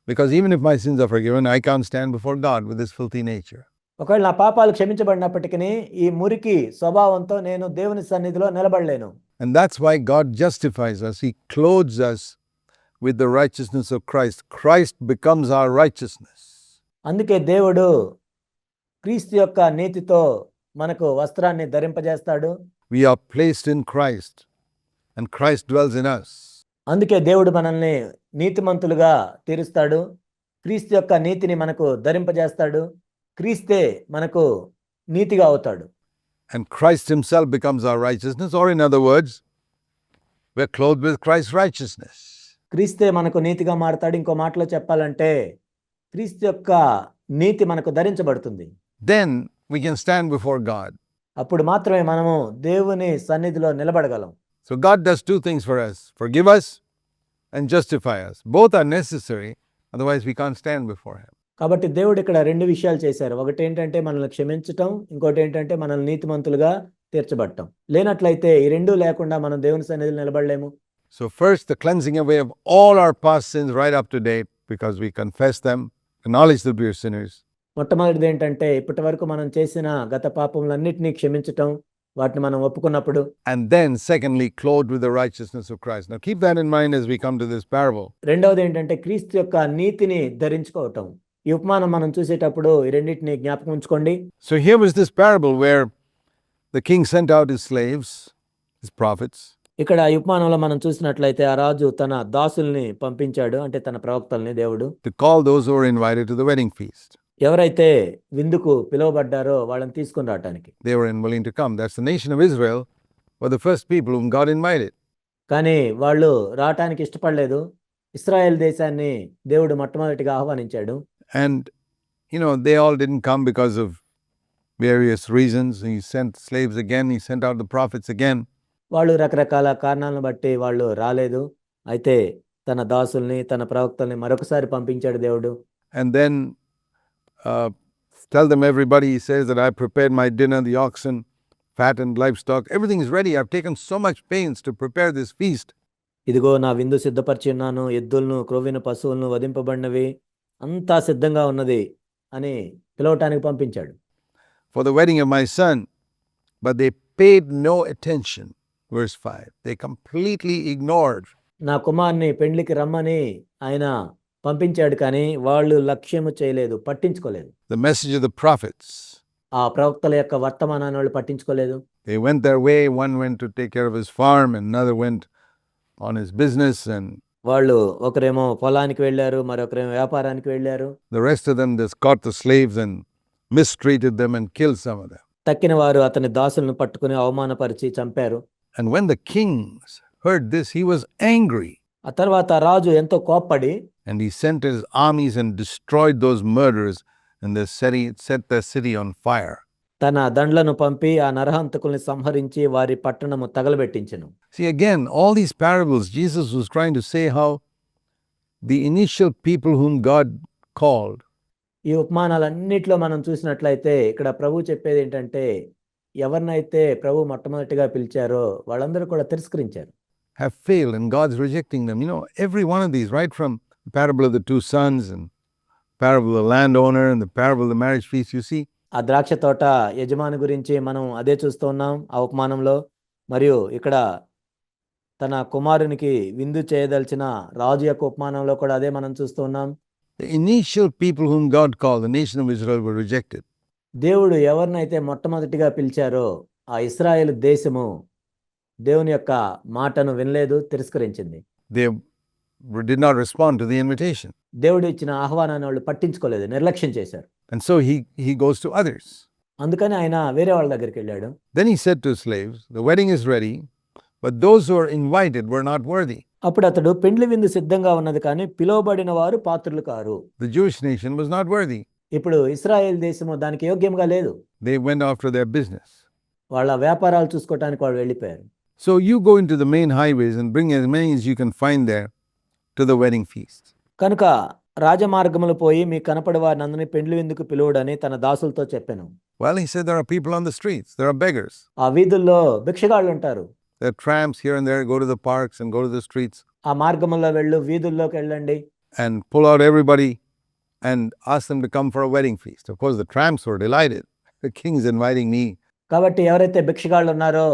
Because even if my sins are forgiven, I can't stand before God with this filthy nature.
ఒకవేళ నా పాపాలు క్షమించబడినప్పటికీ ఈ మురికి స్వభావంతో నేను దేవుని సన్నిధిలో నిలబడలేను.
And that's why God justifies us. He clothes us with the righteousness of Christ. Christ becomes our righteousness.
అందుకే దేవుడు క్రీస్తు యొక్క నీతితో మనకు వస్త్రాన్ని ధరింపజేస్తాడు.
We are placed in Christ and Christ dwells in us.
అందుకే దేవుడు మనల్ని నీతిమంతులుగా తీరుస్తాడు. క్రీస్తు యొక్క నీతిని మనకు ధరింపజేస్తాడు. క్రీస్తే మనకు నీతిగా అవుతాడు.
And Christ himself becomes our righteousness, or in other words, we're clothed with Christ's righteousness.
క్రీస్తే మనకు నీతిగా మారతాడు. ఇంకో మాటలో చెప్పాలంటే క్రీస్తు యొక్క నీతి మనకు ధరించబడుతుంది.
Then we can stand before God.
అప్పుడు మాత్రమే మనము దేవుని సన్నిధిలో నిలబడగలం.
So God does two things for us: forgive us and justify us. Both are necessary, otherwise we can't stand before him.
కాబట్టి దేవుడు ఇక్కడ రెండు విషయాలు చేశారు. ఒకటి ఏంటంటే మనల్ని క్షమించటం, ఇంకోటి ఏంటంటే మనల్ని నీతిమంతులుగా తీర్చబడటం. లేనట్లయితే ఈ రెండు లేకుండా మనం దేవుని సన్నిధిలో నిలబడలేము.
So first, the cleansing away of all our past sins right up to date, because we confess them, acknowledge that we are sinners.
మొట్టమొదటిది ఏంటంటే ఇప్పటి వరకు మనం చేసిన గత పాపములన్నిటినీ క్షమించటం, వాటిని మనం ఒప్పుకున్నప్పుడు.
And then secondly, clothed with the righteousness of Christ. Now keep that in mind as we come to this parable.
రెండవది ఏంటంటే క్రీస్తు యొక్క నీతిని ధరించుకోవటం. ఈ ఉపమానం మనం చూసేటప్పుడు ఈ రెండింటిని జ్ఞాపకం ఉంచుకోండి.
So here was this parable where the king sent out his slaves, his prophets.
ఇక్కడ ఈ ఉపమానంలో మనం చూసినట్లయితే ఆ రాజు తన దాసుల్ని పంపించాడు, అంటే తన ప్రవక్తల్ని దేవుడు.
To call those who were invited to the wedding feast.
ఎవరైతే విందుకు పిలువబడ్డారో వాళ్ళని తీసుకుని రావటానికి.
They were unwilling to come. That's the nation of Israel were the first people whom God invited.
కానీ వాళ్ళు రావటానికి ఇష్టపడలేదు. ఇశ్రాయేల్ దేశాన్ని దేవుడు మొట్టమొదటిగా ఆహ్వానించాడు.
And, they all didn't come because of various reasons. He sent slaves again. He sent out the prophets again.
వాళ్ళు రకరకాల కారణాలను బట్టి వాళ్ళు రాలేదు. అయితే తన దాసుల్ని తన ప్రవక్తల్ని మరొకసారి పంపించాడు దేవుడు.
And then tell them, everybody, he says that I prepared my dinner, the oxen, fattened livestock. Everything is ready. I've taken so much pains to prepare this feast.
ఇదిగో నా విందు సిద్ధపరిచి ఉన్నాను, ఎద్దులను క్రొవ్విన పశువులను వధింపబడినవి అంతా సిద్ధంగా ఉన్నది అని పిలవటానికి పంపించాడు.
For the wedding of my son, but they paid no attention. Verse 5. They completely ignored.
నా కుమార్ని పెండ్లికి రమ్మని ఆయన పంపించాడు, కానీ వాళ్ళు లక్ష్యము చేయలేదు, పట్టించుకోలేదు.
The message of the prophets.
ఆ ప్రవక్తల యొక్క వర్తమానాన్ని వాళ్ళు పట్టించుకోలేదు.
They went their way. One went to take care of his farm, and another went on his business, and
వాళ్ళు ఒకరేమో పొలానికి వెళ్ళారు, మరొకరేమో వ్యాపారానికి వెళ్ళారు.
the rest of them just caught the slaves and mistreated them and killed some of them.
తక్కిన వారు అతని దాసులను పట్టుకుని అవమానపరిచి చంపారు.
And when the kings heard this, he was angry.
ఆ తర్వాత రాజు ఎంతో కోప్పడి,
And he sent his armies and destroyed those murderers, and they set their city on fire.
తన దండ్లను పంపి ఆ నరహంతకుల్ని సంహరించి వారి పట్టణము తగలబెట్టించెను.
See, again, all these parables, Jesus was trying to say how the initial people whom God called,
ఈ ఉపమానాలన్నిట్లో మనం చూసినట్లయితే ఇక్కడ ప్రభు చెప్పేది ఏంటంటే ఎవరినైతే ప్రభు మొట్టమొదటిగా పిలిచారో వాళ్ళందరూ కూడా తిరస్కరించారు.
have failed and God's rejecting them. You know, every one of these, right from the parable of the two sons and parable of the landowner and the parable of the marriage feast, you see,
ఆ ద్రాక్ష తోట యజమాని గురించి మనం అదే చూస్తూ ఉన్నాం ఆ ఉపమానంలో. మరియు ఇక్కడ తన కుమారునికి విందు చేయదలిచిన రాజు యొక్క ఉపమానంలో కూడా అదే మనం చూస్తూ ఉన్నాం.
the initial people whom God called, the nation of Israel, were rejected.
దేవుడు ఎవరినైతే మొట్టమొదటిగా పిలిచారో ఆ ఇశ్రాయేలు దేశము దేవుని యొక్క మాటను వినలేదు, తిరస్కరించింది.
They did not respond to the invitation.
దేవుడు ఇచ్చిన ఆహ్వానాన్ని వాళ్ళు పట్టించుకోలేదు, నిర్లక్ష్యం చేశారు.
And so he goes to others.
అందుకని ఆయన వేరే వాళ్ళ దగ్గరికి వెళ్ళాడు.
Then he said to his slaves, the wedding is ready, but those who are invited were not worthy.
అప్పుడు అతడు పెండ్లి విందు సిద్ధంగా ఉన్నది కానీ పిలువబడిన వారు పాత్రులు car.
The Jewish nation was not worthy.
ఇప్పుడు ఇశ్రాయేల్ దేశము దానికి యోగ్యంగా లేదు.
They went after their business.
వాళ్ళ వ్యాపారాలు చూసుకోవటానికి వాళ్ళు వెళ్ళిపోయారు.
So you go into the main highways and bring as many as you can find there to the wedding feast.
కనుక రాజమార్గములు పోయి మీ కనపడి వారిని అందరినీ పెండ్లి విందుకు పిలువడని తన దాసులతో చెప్పాను.
Well, he said there are people on the streets, there are beggars.
ఆ వీధుల్లో భిక్షగాళ్ళు ఉంటారు.
There are tramps here and there, go to the parks and go to the streets
ఆ మార్గములో వెళ్ళు, వీధుల్లోకి వెళ్ళండి
and pull out everybody and ask them to come for a wedding feast. Of course, the tramps were delighted. The king's inviting me.
కాబట్టి ఎవరైతే భిక్షగాళ్ళు ఉన్నారో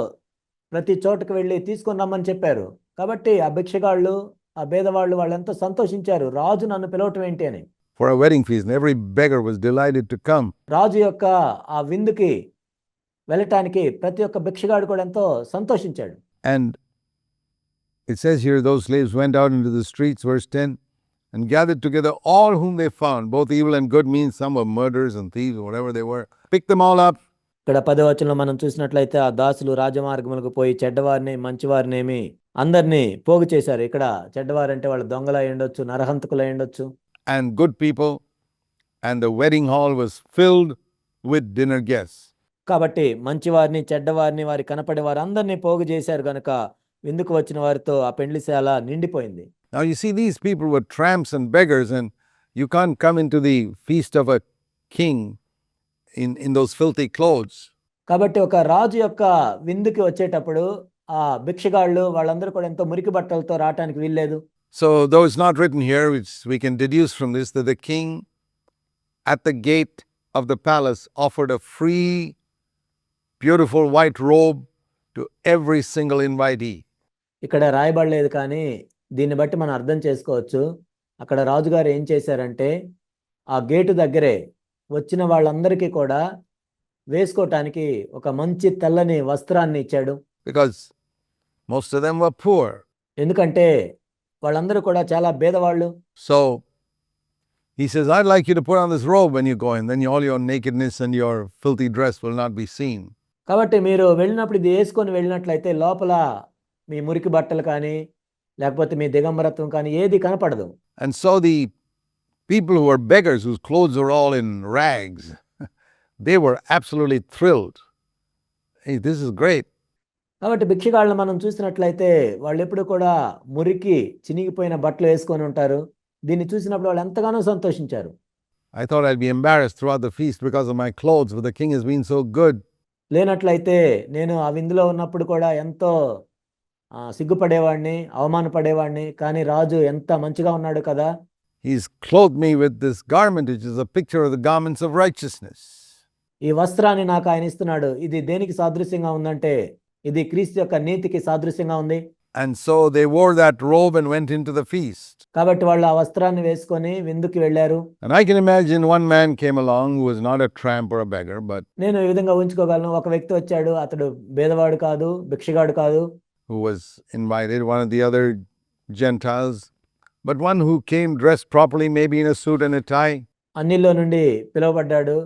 ప్రతి చోటుకు వెళ్ళి తీసుకొని రమ్మని చెప్పారు. కాబట్టి ఆ భిక్షగాళ్ళు ఆ పేదవాళ్ళు వాళ్ళు ఎంతో సంతోషించారు, రాజు నన్ను పిలవటం ఏంటి అని.
For a wedding feast, and every beggar was delighted to come.
రాజు యొక్క ఆ విందుకి వెళ్ళటానికి ప్రతి ఒక్క భిక్షగాడు కూడా ఎంతో సంతోషించాడు.
And it says here, those slaves went out into the streets, verse 10, and gathered together all whom they found, both evil and good, means some were murderers and thieves, whatever they were. Picked them all up.
ఇక్కడ 10వ వచనంలో మనం చూసినట్లయితే ఆ దాసులు రాజమార్గములకు పోయి చెడ్డవారిని మంచివారినేమి అందరినీ పోగు చేశారు. ఇక్కడ చెడ్డవారంటే వాళ్ళు దొంగలు అయి ఉండొచ్చు, నరహంతకులు అయి ఉండొచ్చు,
And good people, and the wedding hall was filled with dinner guests.
కాబట్టి మంచివారిని చెడ్డవారిని వారి కనపడే వారు అందరినీ పోగు చేశారు గనుక విందుకు వచ్చిన వారితో ఆ పెండ్లిశాల నిండిపోయింది.
Now you see, these people were tramps and beggars, and you can't come into the feast of a king in those filthy clothes.
కాబట్టి ఒక రాజు యొక్క విందుకి వచ్చేటప్పుడు ఆ భిక్షగాళ్ళు వాళ్ళందరూ కూడా ఎంతో మురికి బట్టలతో రావటానికి వీల్లేదు.
So though it's not written here, we can deduce from this that the king at the gate of the palace offered a free, beautiful white robe to every single invitee.
ఇక్కడ రాయబడలేదు కానీ దీన్ని బట్టి మనం అర్థం చేసుకోవచ్చు. అక్కడ రాజుగారు ఏం చేశారంటే ఆ గేటు దగ్గరే వచ్చిన వాళ్ళందరికీ కూడా వేసుకోవటానికి ఒక మంచి తెల్లని వస్త్రాన్ని ఇచ్చాడు.
Because most of them were poor.
ఎందుకంటే వాళ్ళందరూ కూడా చాలా పేదవాళ్ళు.
So he says, I'd like you to put on this robe when you go in, then all your nakedness and your filthy dress will not be seen.
కాబట్టి మీరు వెళ్ళినప్పుడు ఇది వేసుకొని వెళ్ళినట్లయితే లోపల మీ మురికి బట్టలు కానీ లేకపోతే మీ దిగంబరత్వం కానీ ఏది కనపడదు.
And so the people who were beggars, whose clothes were all in rags, they were absolutely thrilled. Hey, this is great.
కాబట్టి భిక్షగాళ్ళను మనం చూసినట్లయితే వాళ్ళు ఎప్పుడు కూడా మురికి చినిగిపోయిన బట్టలు వేసుకొని ఉంటారు. దీన్ని చూసినప్పుడు వాళ్ళు ఎంతగానో సంతోషించారు.
I thought I'd be embarrassed throughout the feast because of my clothes, but the king has been so good.
లేనట్లయితే నేను ఆ విందులో ఉన్నప్పుడు కూడా ఎంతో సిగ్గుపడేవాడిని, అవమానపడేవాడిని, కానీ రాజు ఎంత మంచిగా ఉన్నాడు కదా.
He's clothed me with this garment, which is a picture of the garments of righteousness.
ఈ వస్త్రాన్ని నాకు ఆయన ఇస్తున్నాడు. ఇది దేనికి సాదృశ్యంగా ఉందంటే ఇది క్రీస్తు యొక్క నీతికి సాదృశ్యంగా ఉంది.
And so they wore that robe and went into the feast.
కాబట్టి వాళ్ళు ఆ వస్త్రాన్ని వేసుకొని విందుకి వెళ్ళారు.
And I can imagine one man came along who was not a tramp or a beggar, but
నేను ఈ విధంగా ఊహించుకోగలను. ఒక వ్యక్తి వచ్చాడు, అతడు బేదవాడు కాదు, భిక్షగాడు కాదు,
who was invited, one of the other Gentiles, but one who came dressed properly, maybe in a suit and a tie.
అన్నిల్లో నుండి పిలువబడ్డాడు.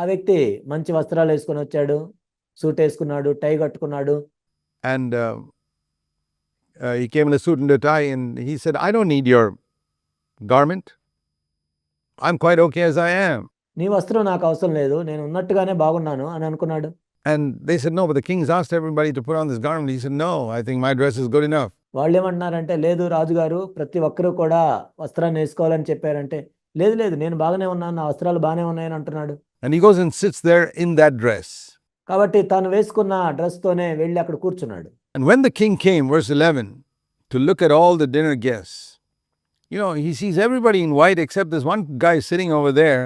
ఆ వ్యక్తి మంచి వస్త్రాలు వేసుకొని వచ్చాడు, సూట్ వేసుకున్నాడు, టై కట్టుకున్నాడు.
And he came in a suit and a tie, and he said, I don't need your garment. I'm quite okay as I am.
నీ వస్త్రం నాకు అవసరం లేదు, నేను ఉన్నట్టుగానే బాగున్నాను అని అనుకున్నాడు.
And they said, no, but the king's asked everybody to put on this garment. He said, no, I think my dress is good enough.
వాళ్ళేమంటున్నారంటే, లేదు రాజుగారు ప్రతి ఒక్కరు కూడా వస్త్రాన్ని వేసుకోవాలని చెప్పారంటే, లేదు లేదు నేను బాగానే ఉన్నాను, నా వస్త్రాలు బాగానే ఉన్నాయని అంటున్నాడు.
And he goes and sits there in that dress.
కాబట్టి తాను వేసుకున్న డ్రెస్తోనే వెళ్ళి అక్కడ కూర్చున్నాడు.
And when the king came, verse 11, to look at all the dinner guests, he sees everybody in white except this one guy sitting over there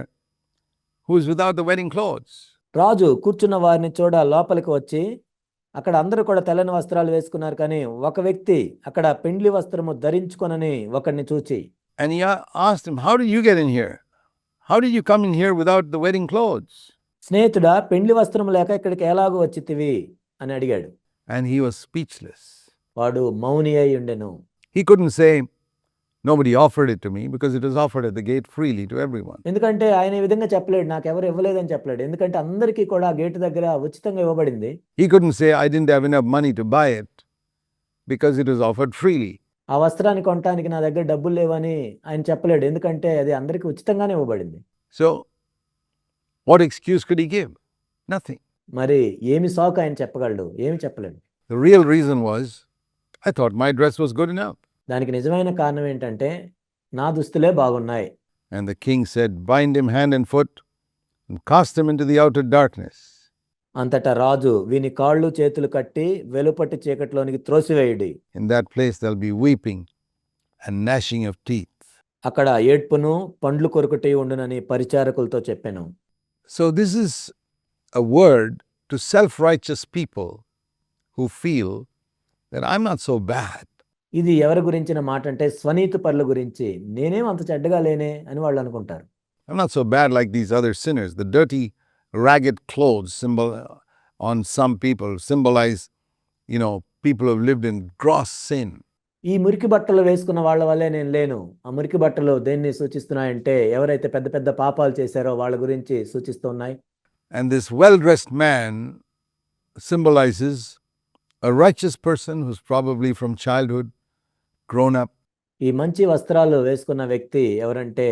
who is without the wedding clothes.
రాజు కూర్చున్న వారిని చూడ లోపలికి వచ్చి అక్కడ అందరూ కూడా తెల్లని వస్త్రాలు వేసుకున్నారు, కానీ ఒక వ్యక్తి అక్కడ పెండ్లి వస్త్రము ధరించుకొనని ఒకడిని చూచి,
And he asked him, how did you get in here? How did you come in here without the wedding clothes?
స్నేహితుడా, పెండ్లి వస్త్రము లేక ఇక్కడికి ఎలాగూ వచ్చితివి అని అడిగాడు.
And he was speechless.
వాడు మౌని అయి ఉండెను.
He couldn't say, nobody offered it to me, because it was offered at the gate freely to everyone.
ఎందుకంటే ఆయన ఈ విధంగా చెప్పలేడు, నాకు ఎవరు ఇవ్వలేదని చెప్పలేడు. ఎందుకంటే అందరికీ కూడా గేటు దగ్గర ఉచితంగా ఇవ్వబడింది.
He couldn't say, I didn't have enough money to buy it, because it was offered freely.
ఆ వస్త్రాన్ని కొనడానికి నా దగ్గర డబ్బులు లేవని ఆయన చెప్పలేడు, ఎందుకంటే అది అందరికీ ఉచితంగానే ఇవ్వబడింది.
So, what excuse could he give? Nothing.
మరి ఏమి సాకు ఆయన చెప్పగలడు? ఏమి చెప్పలేడు.
The real reason was, I thought my dress was good enough.
దానికి నిజమైన కారణం ఏంటంటే, నా దుస్తులే బాగున్నాయి.
And the king said, bind him hand and foot and cast him into the outer darkness.
అంతటా రాజు వీని కాళ్ళు చేతులు కట్టి వెలుపటి చీకటిలోనికి త్రోసివేయుడి.
In that place there'll be weeping and gnashing of teeth.
అక్కడ ఏడ్పును పండ్లు కొరుకుటి ఉండునని పరిచారకులతో చెప్పాను.
So this is a word to self-righteous people who feel that I'm not so bad.
ఇది ఎవరి గురించిన మాట అంటే, స్వనీతి పరుల గురించి. నేనేం అంత చెడ్డగా లేనే అని వాళ్ళు అనుకుంటారు.
I'm not so bad like these other sinners. The dirty, ragged clothes on some people symbolize, people who have lived in gross sin.
ఈ మురికి బట్టలు వేసుకున్న వాళ్ళ వల్లే నేను లేను. ఆ మురికి బట్టలు దేన్ని సూచిస్తున్నాయంటే, ఎవరైతే పెద్ద పెద్ద పాపాలు చేశారో వాళ్ళ గురించి సూచిస్తున్నాయి.
And this well-dressed man symbolizes a righteous person who's probably from childhood grown up.
ఈ మంచి వస్త్రాలు వేసుకున్న వ్యక్తి ఎవరంటే,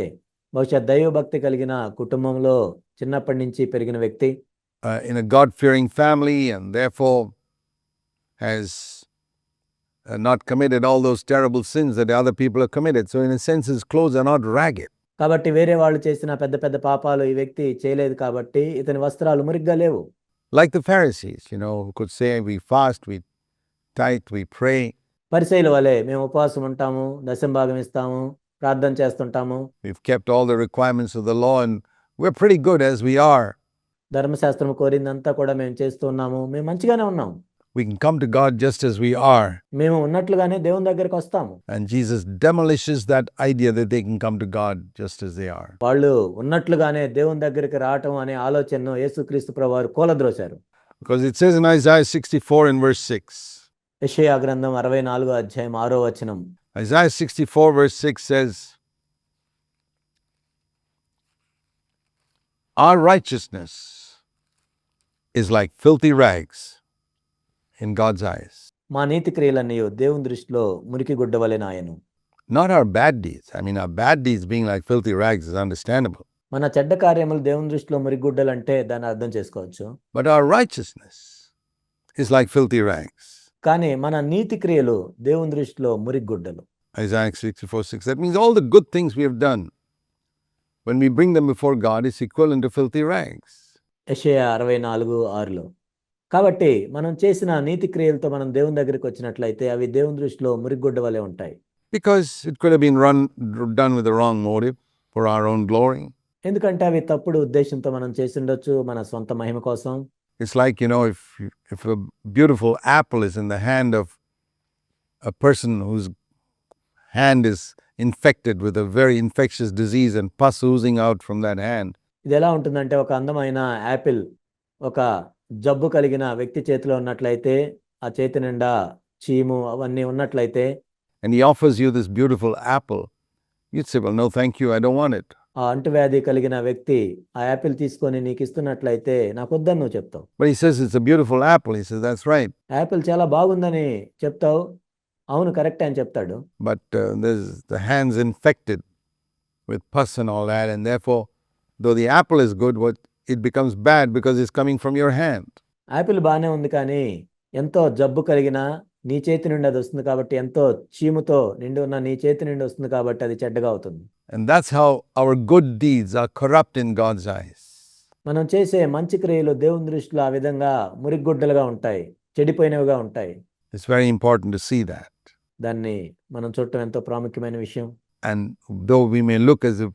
బహుశా దైవభక్తి కలిగిన కుటుంబంలో చిన్నప్పటి నుంచి పెరిగిన వ్యక్తి,
in a God-fearing family, and therefore has not committed all those terrible sins that other people have committed. So in a sense, his clothes are not ragged.
కాబట్టి వేరే వాళ్ళు చేసిన పెద్ద పెద్ద పాపాలు ఈ వ్యక్తి చేయలేదు కాబట్టి ఇతని వస్త్రాలు మురిగ్గా లేవు.
Like the Pharisees, who could say, we fast, we tithe, we pray.
పరిసయ్యుల వలె మేము ఉపవాసం ఉంటాము, దశంభాగం ఇస్తాము, ప్రార్థన చేస్తుంటాము.
We've kept all the requirements of the law and we're pretty good as we are.
ధర్మశాస్త్రం కోరిందంతా కూడా మేము చేస్తున్నాము, మేము మంచిగానే ఉన్నాము.
We can come to God just as we are.
మేము ఉన్నట్లుగానే దేవుని దగ్గరికి వస్తాము.
And Jesus demolishes that idea that they can come to God just as they are.
వాళ్ళు ఉన్నట్లుగానే దేవుని దగ్గరికి రావటం అనే ఆలోచనను యేసుక్రీస్తు ప్రభువారు కూలద్రోశారు.
Because it says in Isaiah 64 in verse 6.
యెషయా గ్రంథం 64వ అధ్యాయం 6వ వచనం.
Isaiah 64 verse 6 says, our righteousness is like filthy rags in God's eyes.
మా నీతి క్రియలన్నీ దేవుని దృష్టిలో మురికి గుడ్డ వలె నాయను.
Not our bad deeds. I mean, our bad deeds being like filthy rags is understandable.
మన చెడ్డ కార్యములు దేవుని దృష్టిలో మురికి గుడ్డలు అంటే దాన్ని అర్థం చేసుకోవచ్చు.
But our righteousness is like filthy rags.
కానీ మన నీతి క్రియలు దేవుని దృష్టిలో మురికి గుడ్డలు.
Isaiah 64:6. That means all the good things we have done, when we bring them before God, is equivalent to filthy rags.
యెషయా 64:6లో. కాబట్టి మనం చేసిన నీతి క్రియలతో మనం దేవుని దగ్గరికి వచ్చినట్లయితే అవి దేవుని దృష్టిలో మురికి గుడ్డ వలె ఉంటాయి.
Because it could have been done with the wrong motive for our own glory.
ఎందుకంటే అవి తప్పుడు ఉద్దేశంతో మనం చేసి ఉండొచ్చు, మన సొంత మహిమ కోసం.
It's like, if a beautiful apple is in the hand of a person whose hand is infected with a very infectious disease and pus oozing out from that hand.
ఇది ఎలా ఉంటుందంటే, ఒక అందమైన యాపిల్ ఒక జబ్బు కలిగిన వ్యక్తి చేతిలో ఉన్నట్లయితే, ఆ చేతి నిండా చీము అవన్నీ ఉన్నట్లయితే,
and he offers you this beautiful apple, you'd say, well, no, thank you, I don't want it.
ఆ అంటువ్యాధి కలిగిన వ్యక్తి ఆ యాపిల్ తీసుకొని నీకు ఇస్తున్నట్లయితే నాకు వద్దని నువ్వు చెప్తావు.
But he says it's a beautiful apple. He says, that's right.
Apple చాలా బాగుందని చెప్తావు, అవును కరెక్ట్ అని చెప్తాడు.
But there's the hands infected with pus and all that, and therefore, though the apple is good, it becomes bad because it's coming from your hand.
Apple బాగానే ఉంది, కానీ ఎంతో జబ్బు కలిగిన నీ చేతి నుండి అది వస్తుంది కాబట్టి, ఎంతో చీముతో నిండి ఉన్న నీ చేతి నుండి వస్తుంది కాబట్టి అది చెడ్డగా అవుతుంది.
And that's how our good deeds are corrupt in God's eyes.
మనం చేసే మంచి క్రియలు దేవుని దృష్టిలో ఆ విధంగా మురిగుడ్డలుగా ఉంటాయి, చెడిపోయినవిగా ఉంటాయి.
It's very important to see that.
దాన్ని మనం చూడటం ఎంతో ప్రాముఖ్యమైన విషయం.
And though we may look as if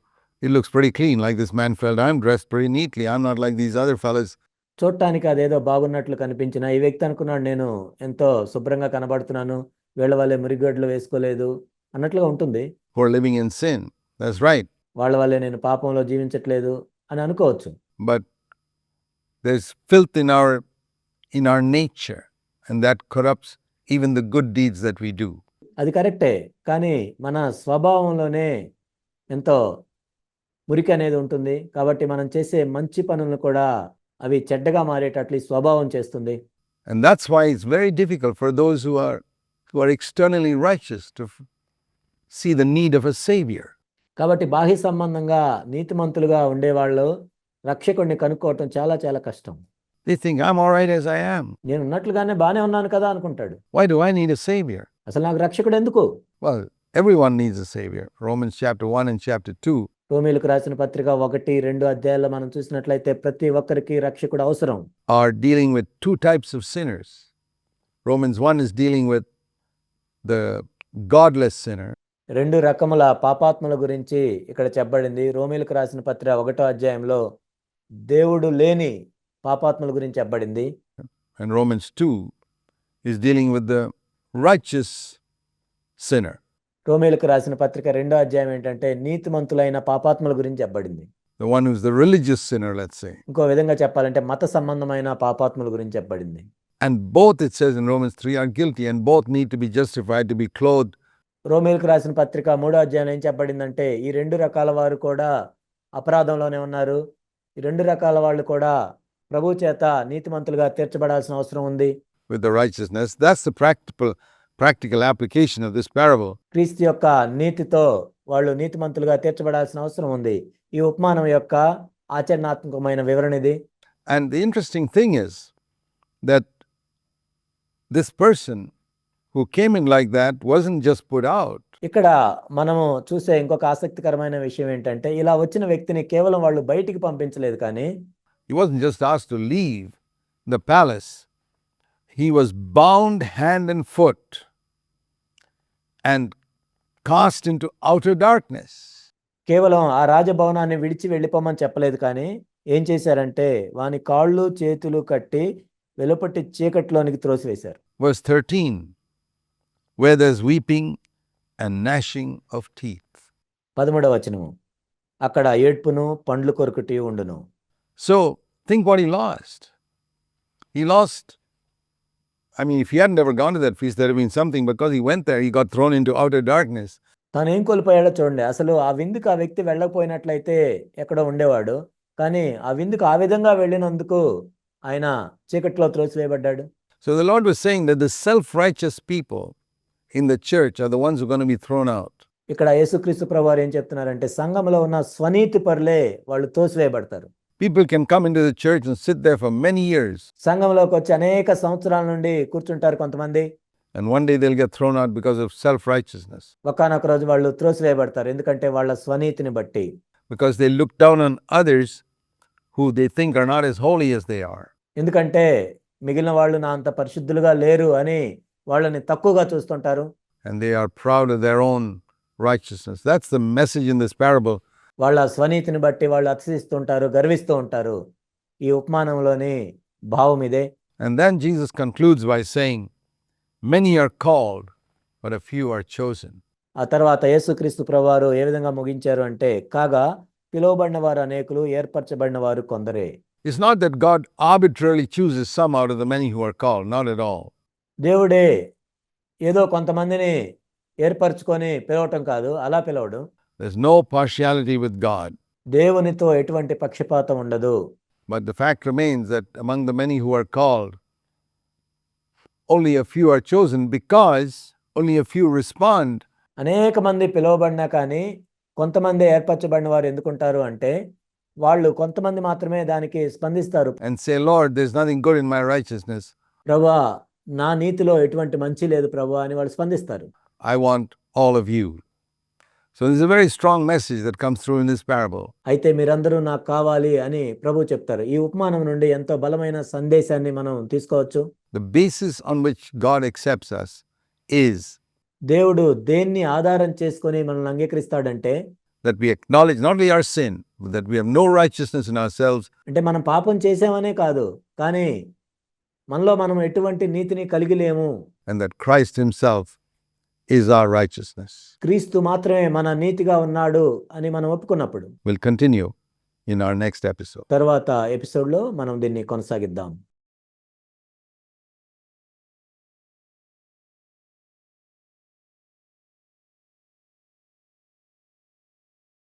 it looks pretty clean, like this man felt, I'm dressed pretty neatly, I'm not like these other fellas.
చూడటానికి అదేదో బాగున్నట్లు కనిపించిన ఈ వ్యక్తి అనుకున్నాడు, నేను ఎంతో శుభ్రంగా కనబడుతున్నాను, వీళ్ళ వాళ్ళే మురిగొడ్లు వేసుకోలేదు అన్నట్లుగా ఉంటుంది.
Who are living in sin. That's right.
వాళ్ళ వల్లే నేను పాపంలో జీవించట్లేదు అని అనుకోవచ్చు.
But there's filth in our nature, and that corrupts even the good deeds that we do.
అది కరెక్టే, కానీ మన స్వభావంలోనే ఎంతో మురికి అనేది ఉంటుంది. కాబట్టి మనం చేసే మంచి పనులను కూడా అవి చెడ్డగా మారేటట్లు ఈ స్వభావం చేస్తుంది.
And that's why it's very difficult for those who are externally righteous to see the need of a savior.
కాబట్టి బాహ్య సంబంధంగా నీతిమంతులుగా ఉండేవాళ్ళు రక్షకుడిని కనుక్కోవటం చాలా చాలా కష్టం.
They think, I'm all right as I am.
నేను ఉన్నట్లుగానే బాగానే ఉన్నాను కదా అనుకుంటాడు.
Why do I need a savior?
అసలు నాకు రక్షకుడు ఎందుకు?
Well, everyone needs a savior. Romans chapter 1 and chapter 2.
రోమీయులకు రాసిన పత్రిక 1-2 అధ్యాయాల్లో మనం చూసినట్లయితే ప్రతి ఒక్కరికి రక్షకుడు అవసరం.
Are dealing with two types of sinners. Romans 1 is dealing with the godless sinner.
2 రకముల పాపాత్ముల గురించి ఇక్కడ చెప్పబడింది. రోమీయులకు రాసిన పత్రిక 1వ అధ్యాయంలో దేవుడు లేని పాపాత్ముల గురించి చెప్పబడింది.
And Romans 2 is dealing with the righteous sinner.
రోమీయులకు రాసిన పత్రిక 2వ అధ్యాయం ఏంటంటే నీతిమంతులైన పాపాత్ముల గురించి చెప్పబడింది.
The one who's the religious sinner, let's say.
ఇంకో విధంగా చెప్పాలంటే మత సంబంధమైన పాపాత్ముల గురించి చెప్పబడింది.
And both, it says in Romans 3, are guilty, and both need to be justified to be clothed.
రోమీయులకు రాసిన పత్రిక 3వ అధ్యాయంలో ఏం చెప్పబడిందంటే ఈ 2 రకాల వారు కూడా అపరాధంలోనే ఉన్నారు. ఈ 2 రకాల వాళ్ళు కూడా ప్రభు చేత నీతిమంతులుగా తీర్చబడాల్సిన అవసరం ఉంది.
With the righteousness. That's the practical application of this parable.
క్రీస్తు యొక్క నీతితో వాళ్ళు నీతిమంతులుగా తీర్చబడాల్సిన అవసరం ఉంది. ఈ ఉపమానం యొక్క ఆచరణాత్మకమైన వివరణ ఇది.
And the interesting thing is that this person who came in like that wasn't just put out.
ఇక్కడ మనము చూసే ఇంకొక ఆసక్తికరమైన విషయం ఏంటంటే ఇలా వచ్చిన వ్యక్తిని కేవలం వాళ్ళు బయటికి పంపించలేదు, కానీ
He wasn't just asked to leave the palace. He was bound hand and foot and cast into outer darkness.
కేవలం ఆ రాజభవనాన్ని విడిచి వెళ్ళిపోమని చెప్పలేదు, కానీ ఏం చేశారంటే వాని కాళ్ళు చేతులు కట్టి వెలుపటి చీకట్లోనికి త్రోసివేశారు.
Verse 13, where there's weeping and gnashing of teeth.
13వ వచనము, అక్కడ ఏడ్పును పండ్లు కొరుకుటి ఉండును.
So think what he lost. He lost, I mean, if he hadn't ever gone to that feast, there would have been something. Because he went there, he got thrown into outer darkness.
తాను ఏం కోల్పోయాడో చూడండి. అసలు ఆ విందుకు ఆ వ్యక్తి వెళ్ళకపోయినట్లయితే ఎక్కడో ఉండేవాడు, కానీ ఆ విందుకు ఆ విధంగా వెళ్ళినందుకు ఆయన చీకట్లో త్రోసివేయబడ్డాడు.
So the Lord was saying that the self-righteous people in the church are the ones who are going to be thrown out.
ఇక్కడ యేసుక్రీస్తు ప్రభువారు ఏం చెప్తున్నారంటే సంఘంలో ఉన్న స్వనీతి పరులే వాళ్ళు తోసివేయబడతారు.
People can come into the church and sit there for many years.
సంఘంలోకి వచ్చి అనేక సంవత్సరాల నుండి కూర్చుంటారు కొంతమంది.
And one day they'll get thrown out because of self-righteousness.
ఒకానొక రోజు వాళ్ళు త్రోసివేయబడతారు, ఎందుకంటే వాళ్ళ స్వనీతిని బట్టి.
Because they look down on others who they think are not as holy as they are.
ఎందుకంటే మిగిలిన వాళ్ళు నా అంత పరిశుద్ధులుగా లేరు అని వాళ్ళని తక్కువగా చూస్తుంటారు.
And they are proud of their own righteousness. That's the message in this parable.
వాళ్ళ స్వనీతిని బట్టి వాళ్ళు అతిశయిస్తుంటారు, గర్విస్తూ ఉంటారు. ఈ ఉపమానంలోని భావం ఇదే.
And then Jesus concludes by saying, many are called, but a few are chosen.
ఆ తర్వాత యేసుక్రీస్తు ప్రభువారు ఏ విధంగా ముగించారు అంటే, కాగా పిలువబడిన వారు అనేకులు, ఏర్పరచబడిన వారు కొందరే.
It's not that God arbitrarily chooses some out of the many who are called, not at all.
దేవుడే ఏదో కొంతమందిని ఏర్పరచుకొని పిలవటం కాదు, అలా పిలవడు.
There's no partiality with God.
దేవునితో ఎటువంటి పక్షపాతం ఉండదు.
But the fact remains that among the many who are called, only a few are chosen because only a few respond.
అనేక మంది పిలువబడినా కానీ కొంతమంది ఏర్పరచబడిన వారు ఎందుకుంటారు అంటే వాళ్ళు కొంతమంది మాత్రమే దానికి స్పందిస్తారు.
And say, Lord, there's nothing good in my righteousness.
ప్రభువా, నా నీతిలో ఎటువంటి మంచి లేదు ప్రభువా అని వాళ్ళు స్పందిస్తారు.
I want all of you. So there's a very strong message that comes through in this parable.
అయితే మీరందరూ నాకు కావాలి అని ప్రభువు చెప్తారు. ఈ ఉపమానం నుండి ఎంతో బలమైన సందేశాన్ని మనం తీసుకోవచ్చు.
The basis on which God accepts us is
దేవుడు దేన్ని ఆధారం చేసుకొని మనల్ని అంగీకరిస్తాడంటే
that we acknowledge not only our sin, but that we have no righteousness in ourselves,
అంటే మనం పాపం చేసామనే కాదు, కానీ మనలో మనం ఎటువంటి నీతిని కలిగి లేము.
and that Christ himself is our righteousness.
క్రీస్తు మాత్రమే మన నీతిగా ఉన్నాడు అని మనం ఒప్పుకున్నప్పుడు
We'll continue in our next episode.
తర్వాత ఎపిసోడ్లో మనం దీన్ని కొనసాగిద్దాం.